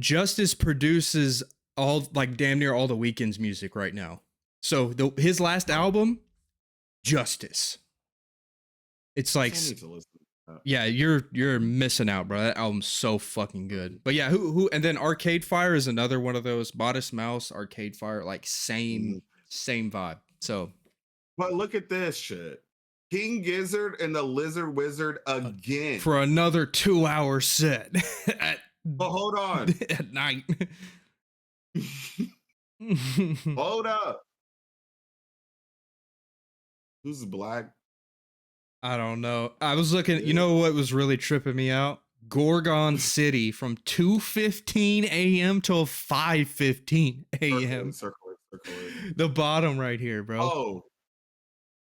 Justice produces all, like, damn near all the Weeknd's music right now. So his last album, Justice. It's like, I need to listen to that. yeah, you're missing out, bro. That album's so fucking good. But yeah, who and then Arcade Fire is another one of those. Modest Mouse, Arcade Fire, like same vibe. So, But look at this shit. King Gizzard and the Lizard Wizard again. for another 2-hour set But hold on. at night. Hold up. Who's black? I don't know. I was looking, you know what was really tripping me out? Gorgon City from 2:15 a.m. till 5:15 a.m. Circle it. The bottom right here, bro. Oh,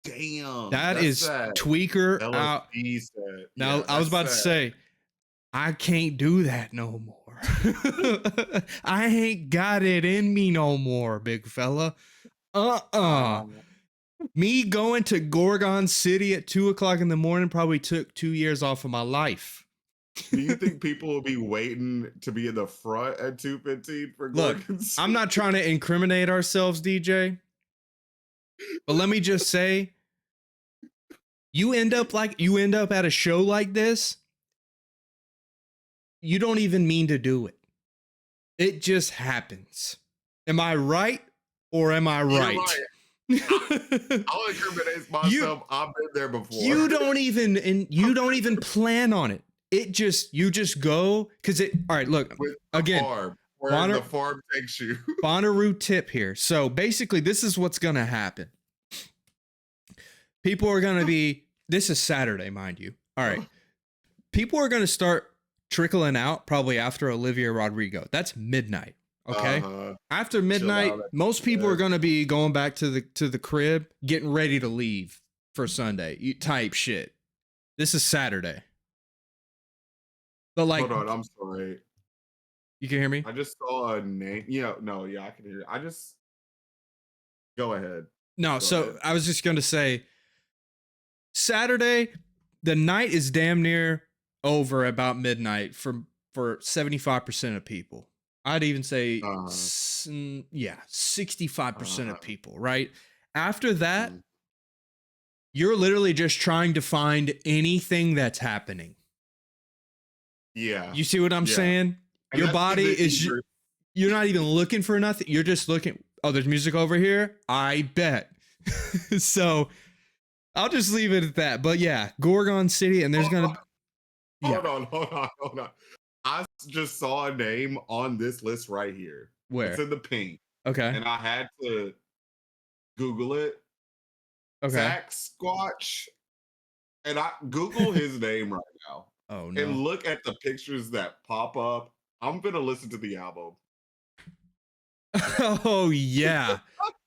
damn. That That's is that tweaker out. LSD set. Now, Yeah, I was that's about to say, I can't do that no more. I ain't got it in me no more, big fella. Me going to Gorgon City at 2:00 in the morning probably took 2 years off of my life. Do you think people will be waiting to be in the front at 2:15 for Look, Gorgon City? I'm not trying to incriminate ourselves, DJ, but let me just say, you end up at a show like this, you don't even mean to do it. It just happens. Am I right or am I right? I'll incriminate myself. I've been there before. You don't even plan on it. You just go because it. All right, look again. The farm takes you. Bonnaroo tip here. So basically, this is what's gonna happen. People are gonna be. This is Saturday, mind you. All right. People are gonna start trickling out probably after Olivia Rodrigo. That's midnight. Okay. After midnight, most people are gonna be going back to the crib, getting ready to leave for Sunday type shit. This is Saturday. But like, hold on, I'm sorry. You can hear me? I just saw a name. Yeah, I can hear you. Go ahead. No, I was just gonna say Saturday, the night is damn near over about midnight for 75% of people. I'd even say 65% of people, right? After that, you're literally just trying to find anything that's happening. Yeah. You see what I'm saying? And your body is, you're not even looking for nothing. You're just looking, oh, there's music over here? I bet. So I'll just leave it at that. But yeah, Gorgon City, and there's going to... Hold on. I just saw a name on this list right here. Where? It's in the pink. Okay. And I had to Google it. Okay. Zach Squatch. And I Google his name right now. Oh, no. And look at the pictures that pop up. I'm going to listen to the album. Oh, yeah.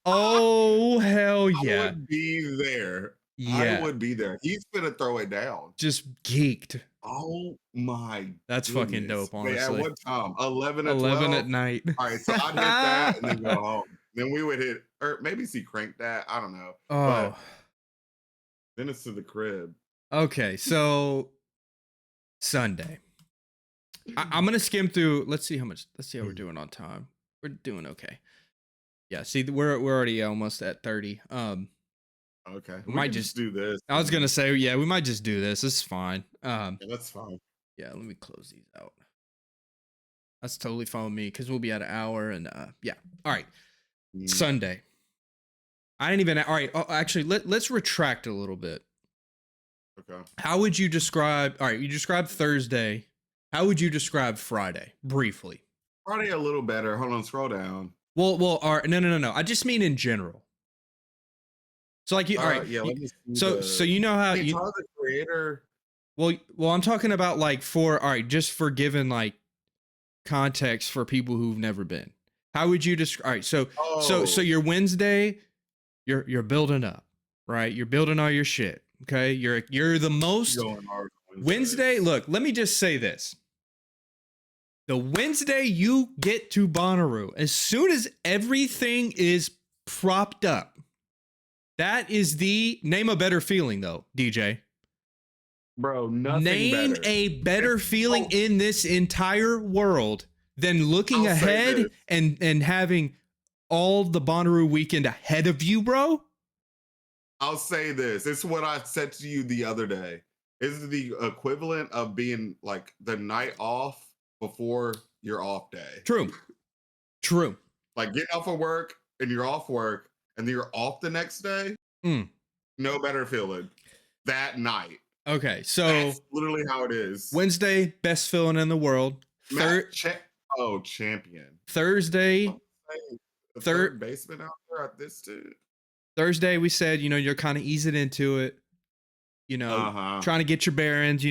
Oh, hell yeah. I would be there. Yeah. I would be there. He's going to throw it down. Just geeked. Oh, my That's goodness. Fucking dope, honestly. Wait, at what time? 11 at 11 at night. All right, so I'd hit that and then go home. Then we would hit, or maybe see Crank That. I don't know. Oh. But then it's to the crib. Okay, so Sunday. I'm gonna skim through. Let's see how we're doing on time. We're doing okay. Yeah, see, we're already almost at 30. Okay, we might just do this. I was gonna say, yeah, we might just do this. This is fine. Yeah, that's fine. Yeah, let me close these out. That's totally fine with me because we'll be at an hour and yeah. All right, Sunday. I didn't even. All right, actually, let's retract a little bit. Okay. How would you describe? All right, you described Thursday. How would you describe Friday, briefly? Friday a little better. Hold on, scroll down. Well, all right, no. I just mean in general. So like you, all right. Yeah. So you know how you the creator. Well, I'm talking about like just for giving like context for people who've never been. How would you describe? All right, so your Wednesday, you're building up, right? You're building all your shit. Okay, you're the most Wednesday. Look, let me just say this. The Wednesday you get to Bonnaroo, as soon as everything is propped up, that is the name a better feeling though, DJ. Bro, nothing Name better. a better feeling in this entire world than looking ahead and having all the Bonnaroo weekend ahead of you, bro. I'll say this. It's what I said to you the other day. It's the equivalent of being like the night off before your off day. True. Like getting off of work and you're off work and then you're off the next day. No better feeling that night. Okay, so that's literally how it is. Wednesday, best feeling in the world. Champion. Thursday, third baseman out there at this too. Thursday, we said, you're kind of easing into it, trying to get your bearings,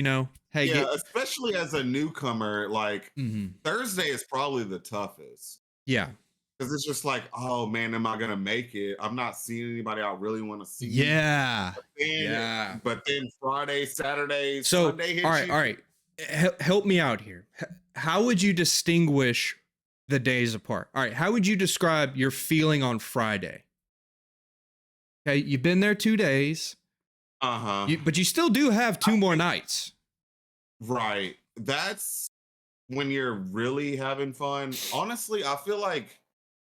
Hey, Yeah, get especially as a newcomer, like mhm. Thursday is probably the toughest Yeah. because it's just like, oh man, am I gonna make it? I'm not seeing anybody I really want to see. Yeah. Then, Yeah. but then Friday, Saturday, So, Sunday all hits right, you. all right. Help me out here. How would you distinguish the days apart? All right, how would you describe your feeling on Friday? Okay, you've been there 2 days. Uh huh. But you still do have 2 more nights. Right. That's when you're really having fun. Honestly, I feel like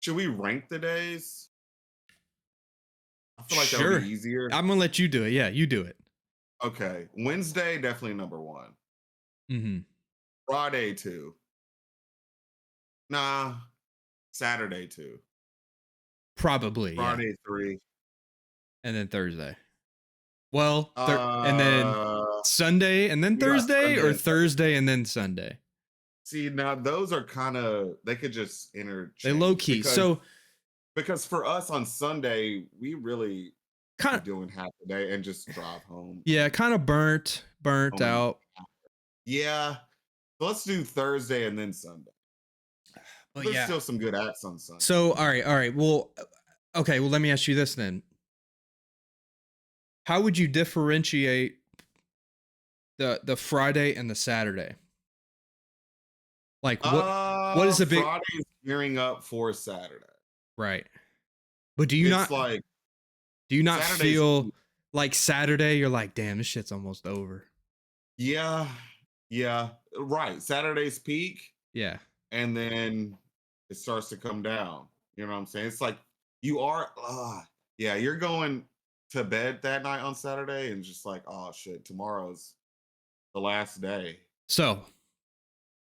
should we rank the days? I feel like that'll be Sure. easier. I'm gonna let you do it. Yeah, you do it. Okay. Wednesday, definitely number one. Mhm. Friday, two. Nah. Saturday, two. Probably, yeah. Friday, three. And then Thursday. Well, and then Uh, Sunday and then we got Thursday, Sunday or and Thursday. Thursday and then Sunday? See, now those are kind of they could just They low interchange key. So, because for us on Sunday, we really be kind doing half a day and just drive home yeah, kind of burnt home in like out. yeah. So let's do Thursday and then Sunday. But There's yeah. still some good acts on Sunday. So, all right. Well, okay, well let me ask you this then. How would you differentiate the Friday and the Saturday? Like what is a big Friday is gearing up for Saturday. right. But It's like do you not Saturday's feel like Saturday you're like, "Damn, this shit's almost over." yeah, yeah, right. Saturday's peak, Yeah. and then it starts to come down. You know what I'm saying? It's like you are, yeah, you're going to bed that night on Saturday, and just like, oh shit, tomorrow's the last day. So,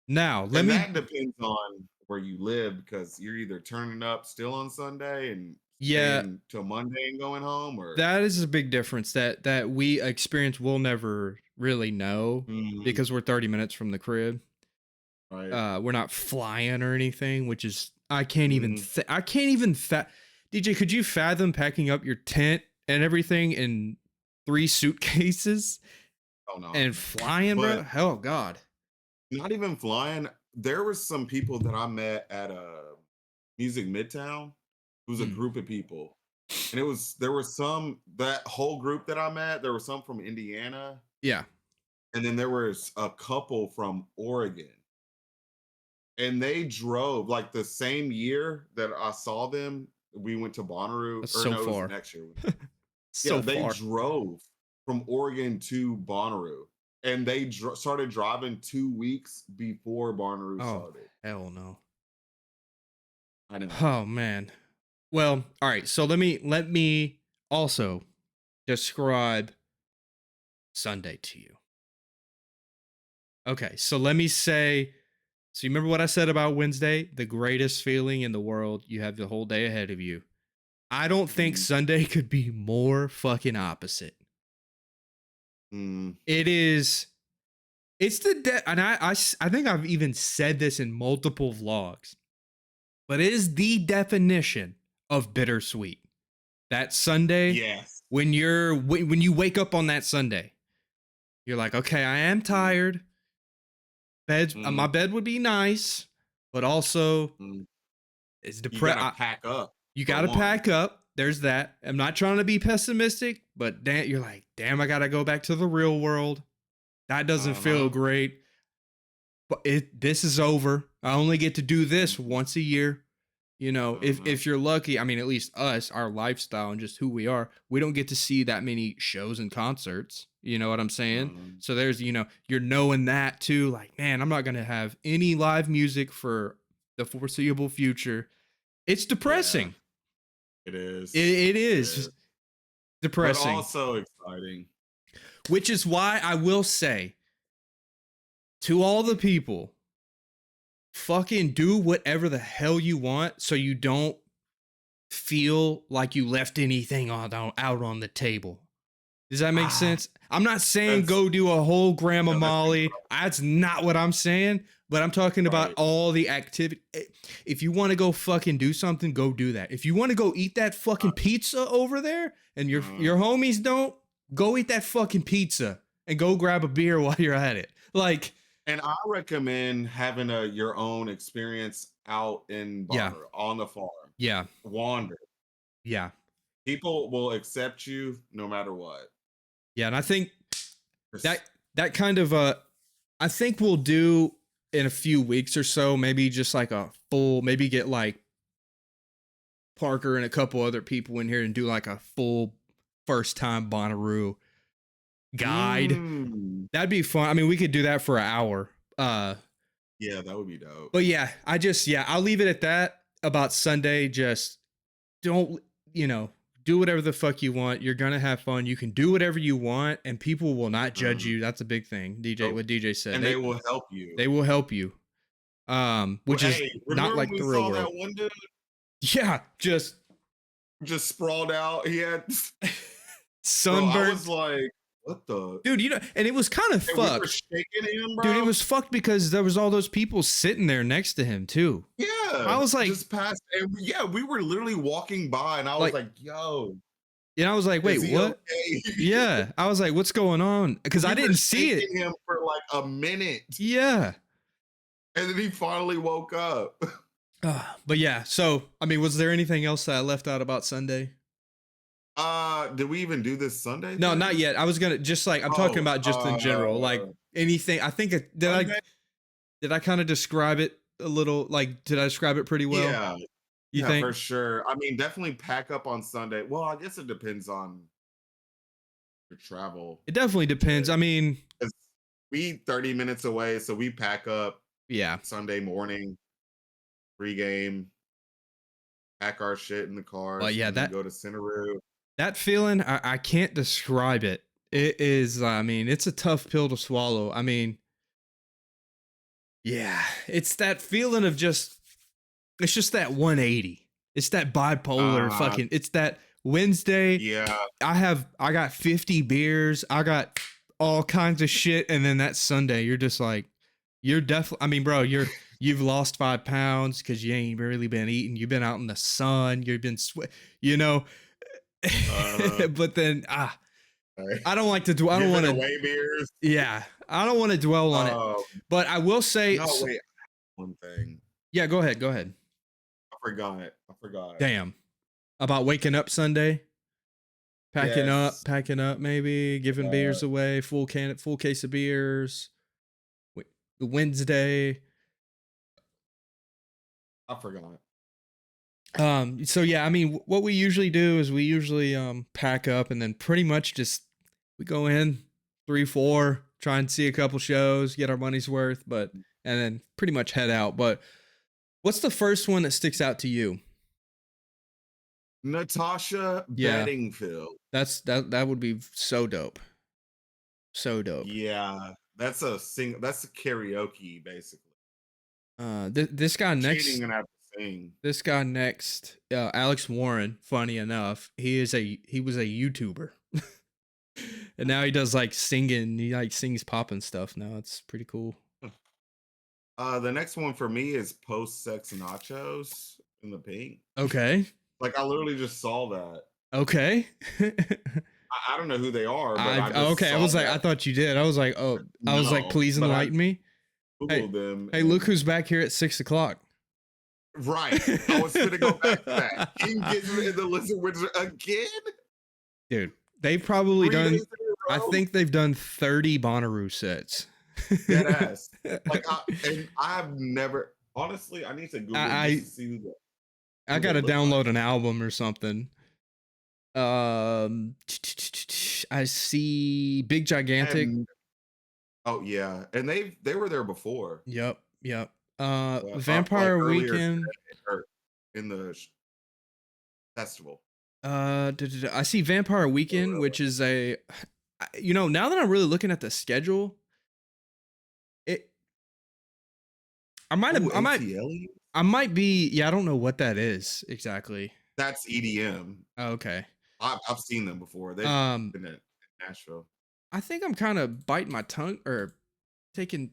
now let And me that depends on where you live because you're either turning up still on Sunday and yeah, staying till Monday and going home, or that is a big difference that we experience we'll never really know mhm, because we're 30 minutes from the crib. right? We're not flying or anything, which is I can't even Mhm. I can't even DJ, could you fathom packing up your tent and everything in 3 suitcases Oh no, and flying, bro? but Hell God. not even flying. There was some people that I met at Music Midtown. It was a Mm, group of people, and there was some that whole group that I met. There was some from Indiana, yeah. and then there was a couple from Oregon. And they drove like the same year that I saw them. We went to Bonnaroo, That's or so no, it was the far. next year. Yeah, So they far. drove from Oregon to Bonnaroo, and they started driving 2 weeks before Bonnaroo Oh, started. hell no. I know. Oh man. Well, all right. So let me also describe Sunday to you. Okay. So let me say, so you remember what I said about Wednesday? The greatest feeling in the world. You have the whole day ahead of you. I don't think Mm, Sunday could be more fucking opposite. mm, It is it's and I think I've even said this in multiple vlogs, but it is the definition of bittersweet. That Sunday yes. when you wake up on that Sunday, you're like, okay, I am Mm, tired. My mm, bed would be nice, but also mm. it's You got depressed. to pack up You for got to one. pack up. There's that. I'm not trying to be pessimistic, but damn, you're like, damn, I got to go back to the real world. That doesn't Uh feel huh. great. But this is over. I only get to do this once a year. You know, Uh huh. if you're lucky, I mean, at least us, our lifestyle and just who we are, we don't get to see that many shows and concerts. You know what I'm saying? Uh So there's, you're knowing that too. Like, man, I'm not gonna have any live music for the foreseeable future. It's Yeah, depressing. it It, is. it It is is. But depressing, also exciting. which is why I will say to all the people, fucking do whatever the hell you want so you don't feel like you left anything out on the table. Does that make Ah, sense? I'm not saying that's go do a whole Grandma yeah, that's Molly. incredible. That's not what I'm saying. But I'm talking about Right. all the activity. If you want to go fucking do something, go do that. If you want to go eat that fucking pizza over there and your Uh, homies don't, go eat that fucking pizza and go grab a beer while you're at it. Like, And I recommend having your own experience out in yeah, Bonnaroo on the farm. yeah, Wander. yeah, People will accept you no matter what. yeah. And I think Just- that that kind of I think we'll do in a few weeks or so, maybe just like a full, maybe get like Parker and a couple other people in here and do like a full first time Bonnaroo guide. Mm. That'd be fun. I mean, we could do that for an hour. Yeah, that would be dope. But yeah, I'll leave it at that about Sunday. Just don't, do whatever the fuck you want. You're gonna have fun. You can do whatever you want, and people will not judge Mhm. you. That's a big thing. DJ, Nope. what DJ said, And they will help you. they will help you. Well, Which is hey, not remember when like we the real saw world. that one dude Yeah, just sprawled out? He had bro, I sunburned. was like, what the Dude, and it was kind of and we were fucked. shaking him, Dude, it bro. was fucked because there was all those people sitting there next to him too. I Yeah. was like, Just past and yeah, we were literally walking by and I was like, like, yo, I was like, wait, is he what? okay? Yeah, I was like, what's going on? Because We I were didn't see it. shaking him for like a minute. Yeah. And then he finally woke up. But yeah, so I mean, was there anything else that I left out about Sunday? Did we even do this Sunday No, thing? not yet. I was gonna just like I'm talking about just in general, like anything. I think Sunday? did I kind of describe it a little? Like, did I describe it pretty well? Yeah. You Yeah, for think? sure. I mean, definitely pack up on Sunday. Well, I guess it depends on your travel. It definitely depends. I mean, 'Cause we 30 minutes away, so we pack up yeah. Sunday morning, pregame, pack our shit in the But cars, yeah, and then go to Centeroo. that feeling, I can't describe it. It is, I mean, it's a tough pill to swallow. I mean, yeah, it's that feeling of it's just that 180. It's that bipolar fucking, it's that Wednesday. Yeah. I got 50 beers. I got all kinds of shit. And then that Sunday, you're just like, you're definitely, I mean, bro, you've lost 5 pounds because you ain't really been eating. You've been out in the sun. You've been you know, but then, I don't like to I don't want to away beers. Yeah, I don't want to dwell on it, but I will say. No, wait. One thing. Yeah, go ahead. I forgot. Damn, about waking up Sunday, packing Yes. up, maybe giving beers away, full case of beers. Wednesday. I forgot. So yeah, I mean, what we usually do is we usually pack up and then pretty much just we go in 3-4, try and see a couple shows, get our money's worth, and then pretty much head out. But what's the first one that sticks out to you? Natasha Yeah. Bedingfield. That would be so dope. So dope. Yeah, that's a karaoke basically. This guy She next. ain't even have to sing. This guy next, Alex Warren. Funny enough, he was a YouTuber, and now he does like singing. He like sings pop and stuff now. It's pretty cool. The next one for me is Post Sex Nachos in the Pink. Okay. Like I literally just saw that. Okay. I don't know who they are. But okay. I was like, I thought you did. I was like, oh, I was like, please enlighten me. Googled them. Hey, look who's back here at 6:00. Right. I was gonna go back to that. King Gizzard and the Lizard Wizard again? Dude, they've probably 3 done. days in a I row? think they've done 30 Bonnaroo sets. Dead ass. Like I've never honestly. I need to Google just to see who I gotta look like. download an album or something. I see Big Gigantic. Oh yeah, and they were there before. Yep. like Vampire earlier Weekend. today, or in the festival. I see Vampire Weekend, which is now that I'm really looking at the schedule, I might be. Yeah, I don't know what that is exactly. That's EDM. Oh, okay. I've seen them before. They've been in Nashville. I think I'm kind of biting my tongue or taking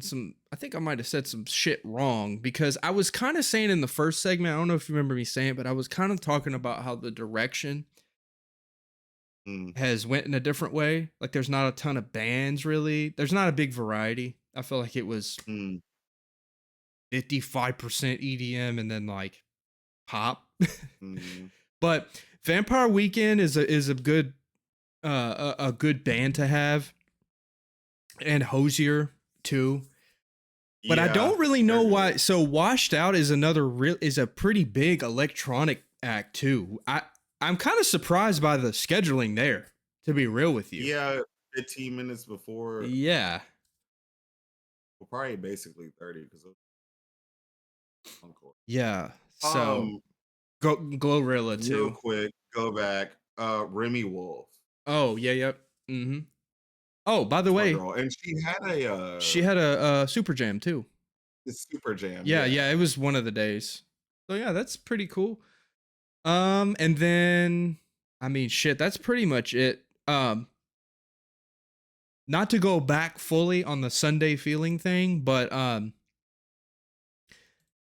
some. I think I might have said some shit wrong because I was kind of saying in the first segment. I don't know if you remember me saying it, but I was kind of talking about how the direction Mm, has went in a different way. Like there's not a ton of bands really. There's not a big variety. I feel like it was mm, 55% EDM and then like pop. mm. But Vampire Weekend is a good a good band to have, and Hosier too. But I Yeah, don't really they're know why. good. So Washed Out is another real is a pretty big electronic act too. I'm kind of surprised by the scheduling there, to be real with you. Yeah, 15 minutes before, Yeah. well, probably basically 30 because of Encore. Yeah. So Um, Glorilla real too. quick, go back. Remy Wolf. Oh, yeah, yep. Mm-hmm. Oh, by the That's my way, girl. And she had a she had a super jam too. super jam, Yeah, yeah. yeah, it was one of the days. So yeah, that's pretty cool. And then I mean shit, that's pretty much it. Not to go back fully on the Sunday feeling thing, but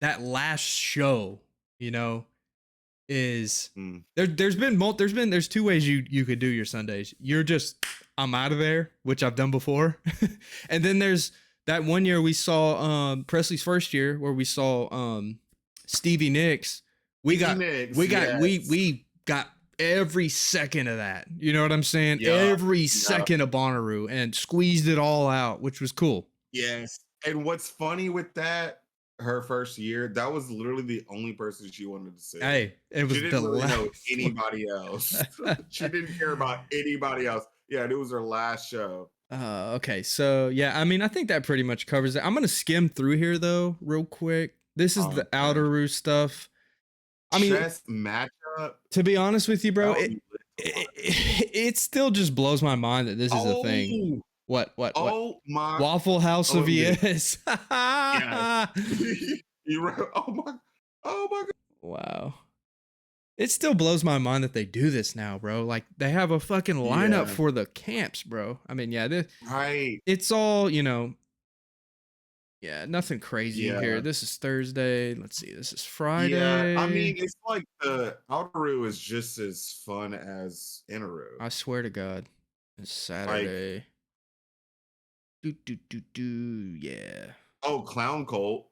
that last show, you know, is Mm. there's two ways you could do your Sundays. You're just I'm out of there, which I've done before. And then there's that one year we saw Presley's first year where we saw Stevie Nicks. We Stevie got Nicks, we got we yes. we got every second of that. You know what I'm saying? Yeah, Every yeah, second of Bonnaroo and squeezed it all out, which was cool. yes. And what's funny with that, her first year, that was literally the only person she wanted to see. Hey, it She was the didn't really know last one. anybody else. She didn't care about anybody else. Yeah, and it was her last show. Okay, so yeah, I mean, I think that pretty much covers it. I'm gonna skim through here though, real quick. This is the Okay. Outeroo stuff. I mean, Chess matchup, to be honest with you, that bro, would be lit to it still just blows my mind that this is a thing. watch. What? Oh my Waffle House of OMG. Yes. Yes. You right. Oh my god. Wow. It still blows my mind that they do this now, bro. Like they have a fucking lineup Yeah. for the camps, bro. I mean, yeah, Right. it's all, yeah, nothing crazy here. Yeah. This is Thursday. Let's see. This is Yeah. I mean, Friday. it's like the Outeroo is just as fun as Inneroo. I swear to God. It's Like, Saturday. Do do do do. Yeah. oh, Clown Cult,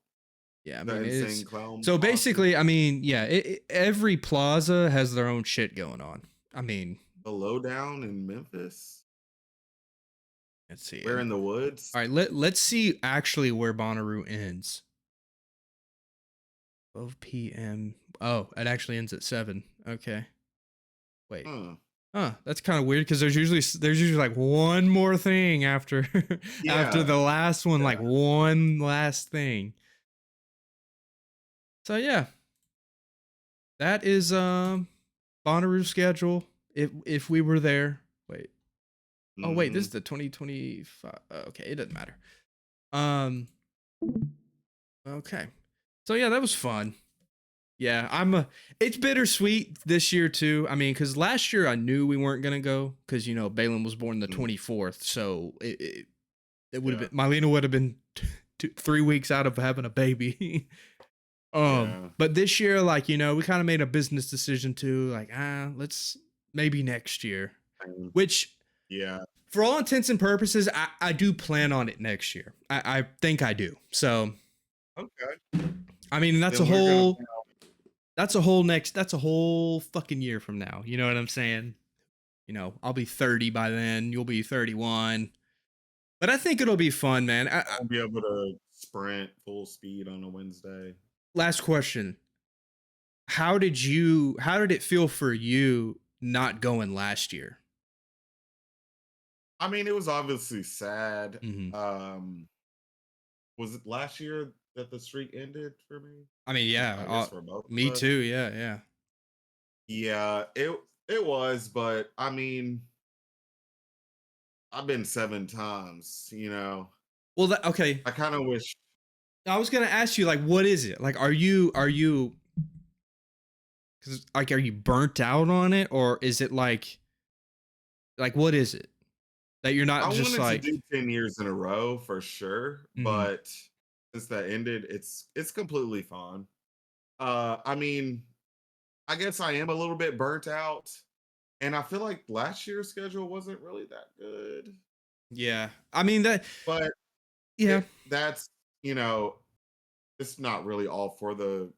Yeah, I the mean it's insane clown so posse. basically, I mean, yeah, every plaza has their own shit going on. I mean, The Lowdown in Memphis. let's see. We're in the All woods. right, let's see actually where Bonnaroo ends. 12 p.m. Oh, it actually ends at 7. Okay. Wait. Huh. Huh, that's kind of weird because there's usually like one more thing after after Yeah. the last one, like Yeah. one last thing. So yeah, that is Bonnaroo schedule. If we were there. Wait. Oh wait, this Hmm. is the 2025. Okay, it doesn't matter. Um okay. So yeah, that was fun. Yeah, it's bittersweet this year too. I mean, cuz last year I knew we weren't going to go cuz Balin was born the 24th, so it would have Yeah. been Mylena would have been 3 weeks out of having a baby. Yeah. But this year, like, we kind of made a business decision to like, let's maybe next year. Which Yeah. for all intents and purposes, I do plan on it next year. I think I do. So Okay. I mean Then we're gonna. that's a whole fucking year from now. You know what I'm saying? I'll be 30 by then, you'll be 31. But I think it'll be fun, man. Won't be able to sprint full speed on a Wednesday. Last question. How did it feel for you not going last year? I mean, it was obviously sad. Mhm. Was it last year that the streak ended for me? I mean, yeah, I guess for both of me us. too. Yeah, yeah. Yeah, it was, but I mean, I've been 7 times. Well, okay. I kind of wish. I was gonna ask you, like, what is it? Like, are you? Because like, are you burnt out on it, or is it like what is it that you're I not just wanted to like? do 10 years in a row for sure, Mhm. but since that ended, it's completely fine. I mean, I guess I am a little bit burnt out. And I feel like last year's schedule wasn't really that good, Yeah. I mean that but yeah. that's, you know, it's not really all for the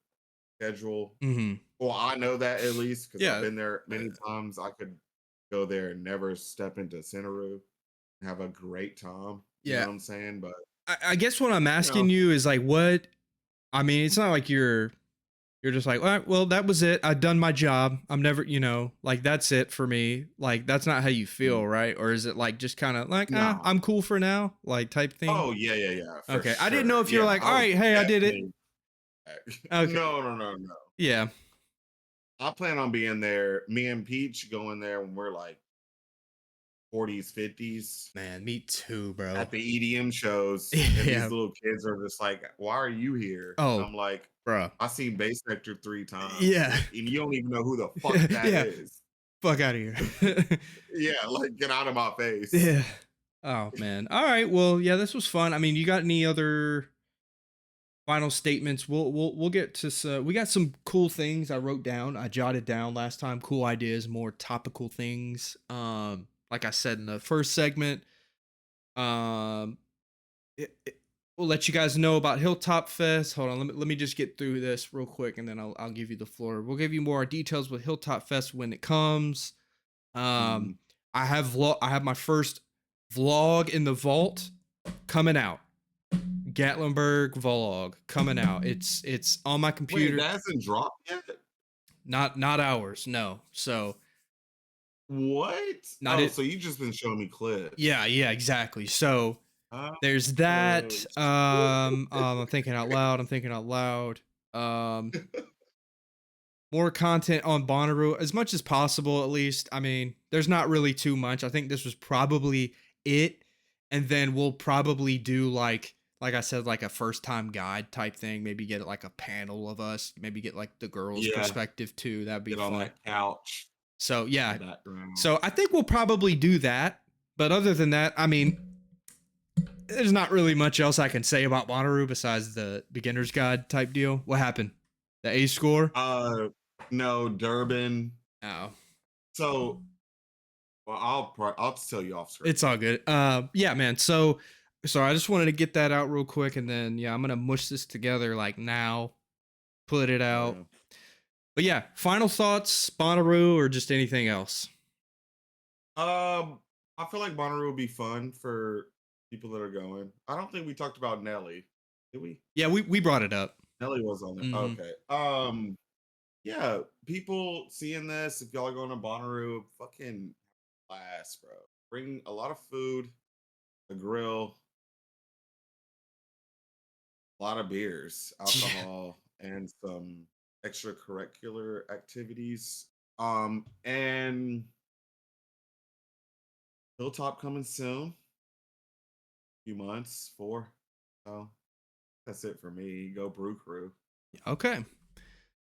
schedule. Mhm. Well, I know that at least because I've Yeah. been there many times. I could go there and never step into Centeroo and have a great time. You know Yeah. what I'm saying? But I guess what I'm you know, asking you is like what I mean, it's not like you're just like, all right, well, that was it. I've done my job. I'm never, like that's it for me. Like that's not how you mm, feel, right? Or is it like just kind of like, nah. I'm cool for now, like type thing? Oh yeah, yeah, yeah, for Okay. I didn't know sure. if you're Yeah, like, I all would right, hey, I did it. definitely. Okay. No, no, no, no. Yeah. I plan on being there. Me and Peach going there when we're like 40s, 50s Man, me too, bro. at the EDM shows, and these Yeah. little kids are just like, "Why are you here?" And Oh, I'm like, bro. "I seen Bass Nectar 3 times, Yeah. and you don't even know who the fuck that Yeah. is." Fuck out of here. Yeah, like get out of my face. Yeah. Oh man. All right. Well, yeah, this was fun. I mean, you got any other final statements? We'll get to we got some cool things I wrote down. I jotted down last time. Cool ideas, more topical things. Like I said in the first segment, um, we'll let you guys know about Hilltop Fest. Hold on, let me just get through this real quick, and then I'll give you the floor. We'll give you more details with Hilltop Fest when it comes. Um, Mhm. I have my first vlog in the vault coming out. Gatlinburg vlog coming out. It's on my Wait, computer. that hasn't dropped yet? Not ours. No. So What? not Oh, it. so you just been showing me clips. Yeah, exactly. So Oh, there's that. I'm thinking out loud. Um, more content on Bonnaroo as much as possible, at least. I mean, there's not really too much. I think this was probably it. And then we'll probably do like I said, like a first time guide type thing. Maybe get like a panel of us, maybe get like the girls' yeah, perspective too. That'd be get on fun. that couch So in the yeah. background. So I think we'll probably do that. But other than that, I mean, there's not really much else I can say about Bonnaroo besides the beginner's guide type deal. What happened? The A score? Uh, no, Durban. Oh. So, well, I'll just tell you off screen. It's all good. Yeah, man. So I just wanted to get that out real quick, and then yeah, I'm gonna mush this together like now, put it out. Yeah. But yeah, final thoughts, Bonnaroo, or just anything else? I feel like Bonnaroo would be fun for people that are going. I don't think we talked about Nelly. Did we? Yeah, we brought it up. Nelly was on there. Hmm. Okay. Yeah, people seeing this, if y'all are going to Bonnaroo, fucking blast, bro. Bring a lot of food, a grill, a lot of beers, Yeah. alcohol, and some extracurricular activities. And Hilltop coming soon, few months, 4. So that's it for me. Go Brew Crew. Okay.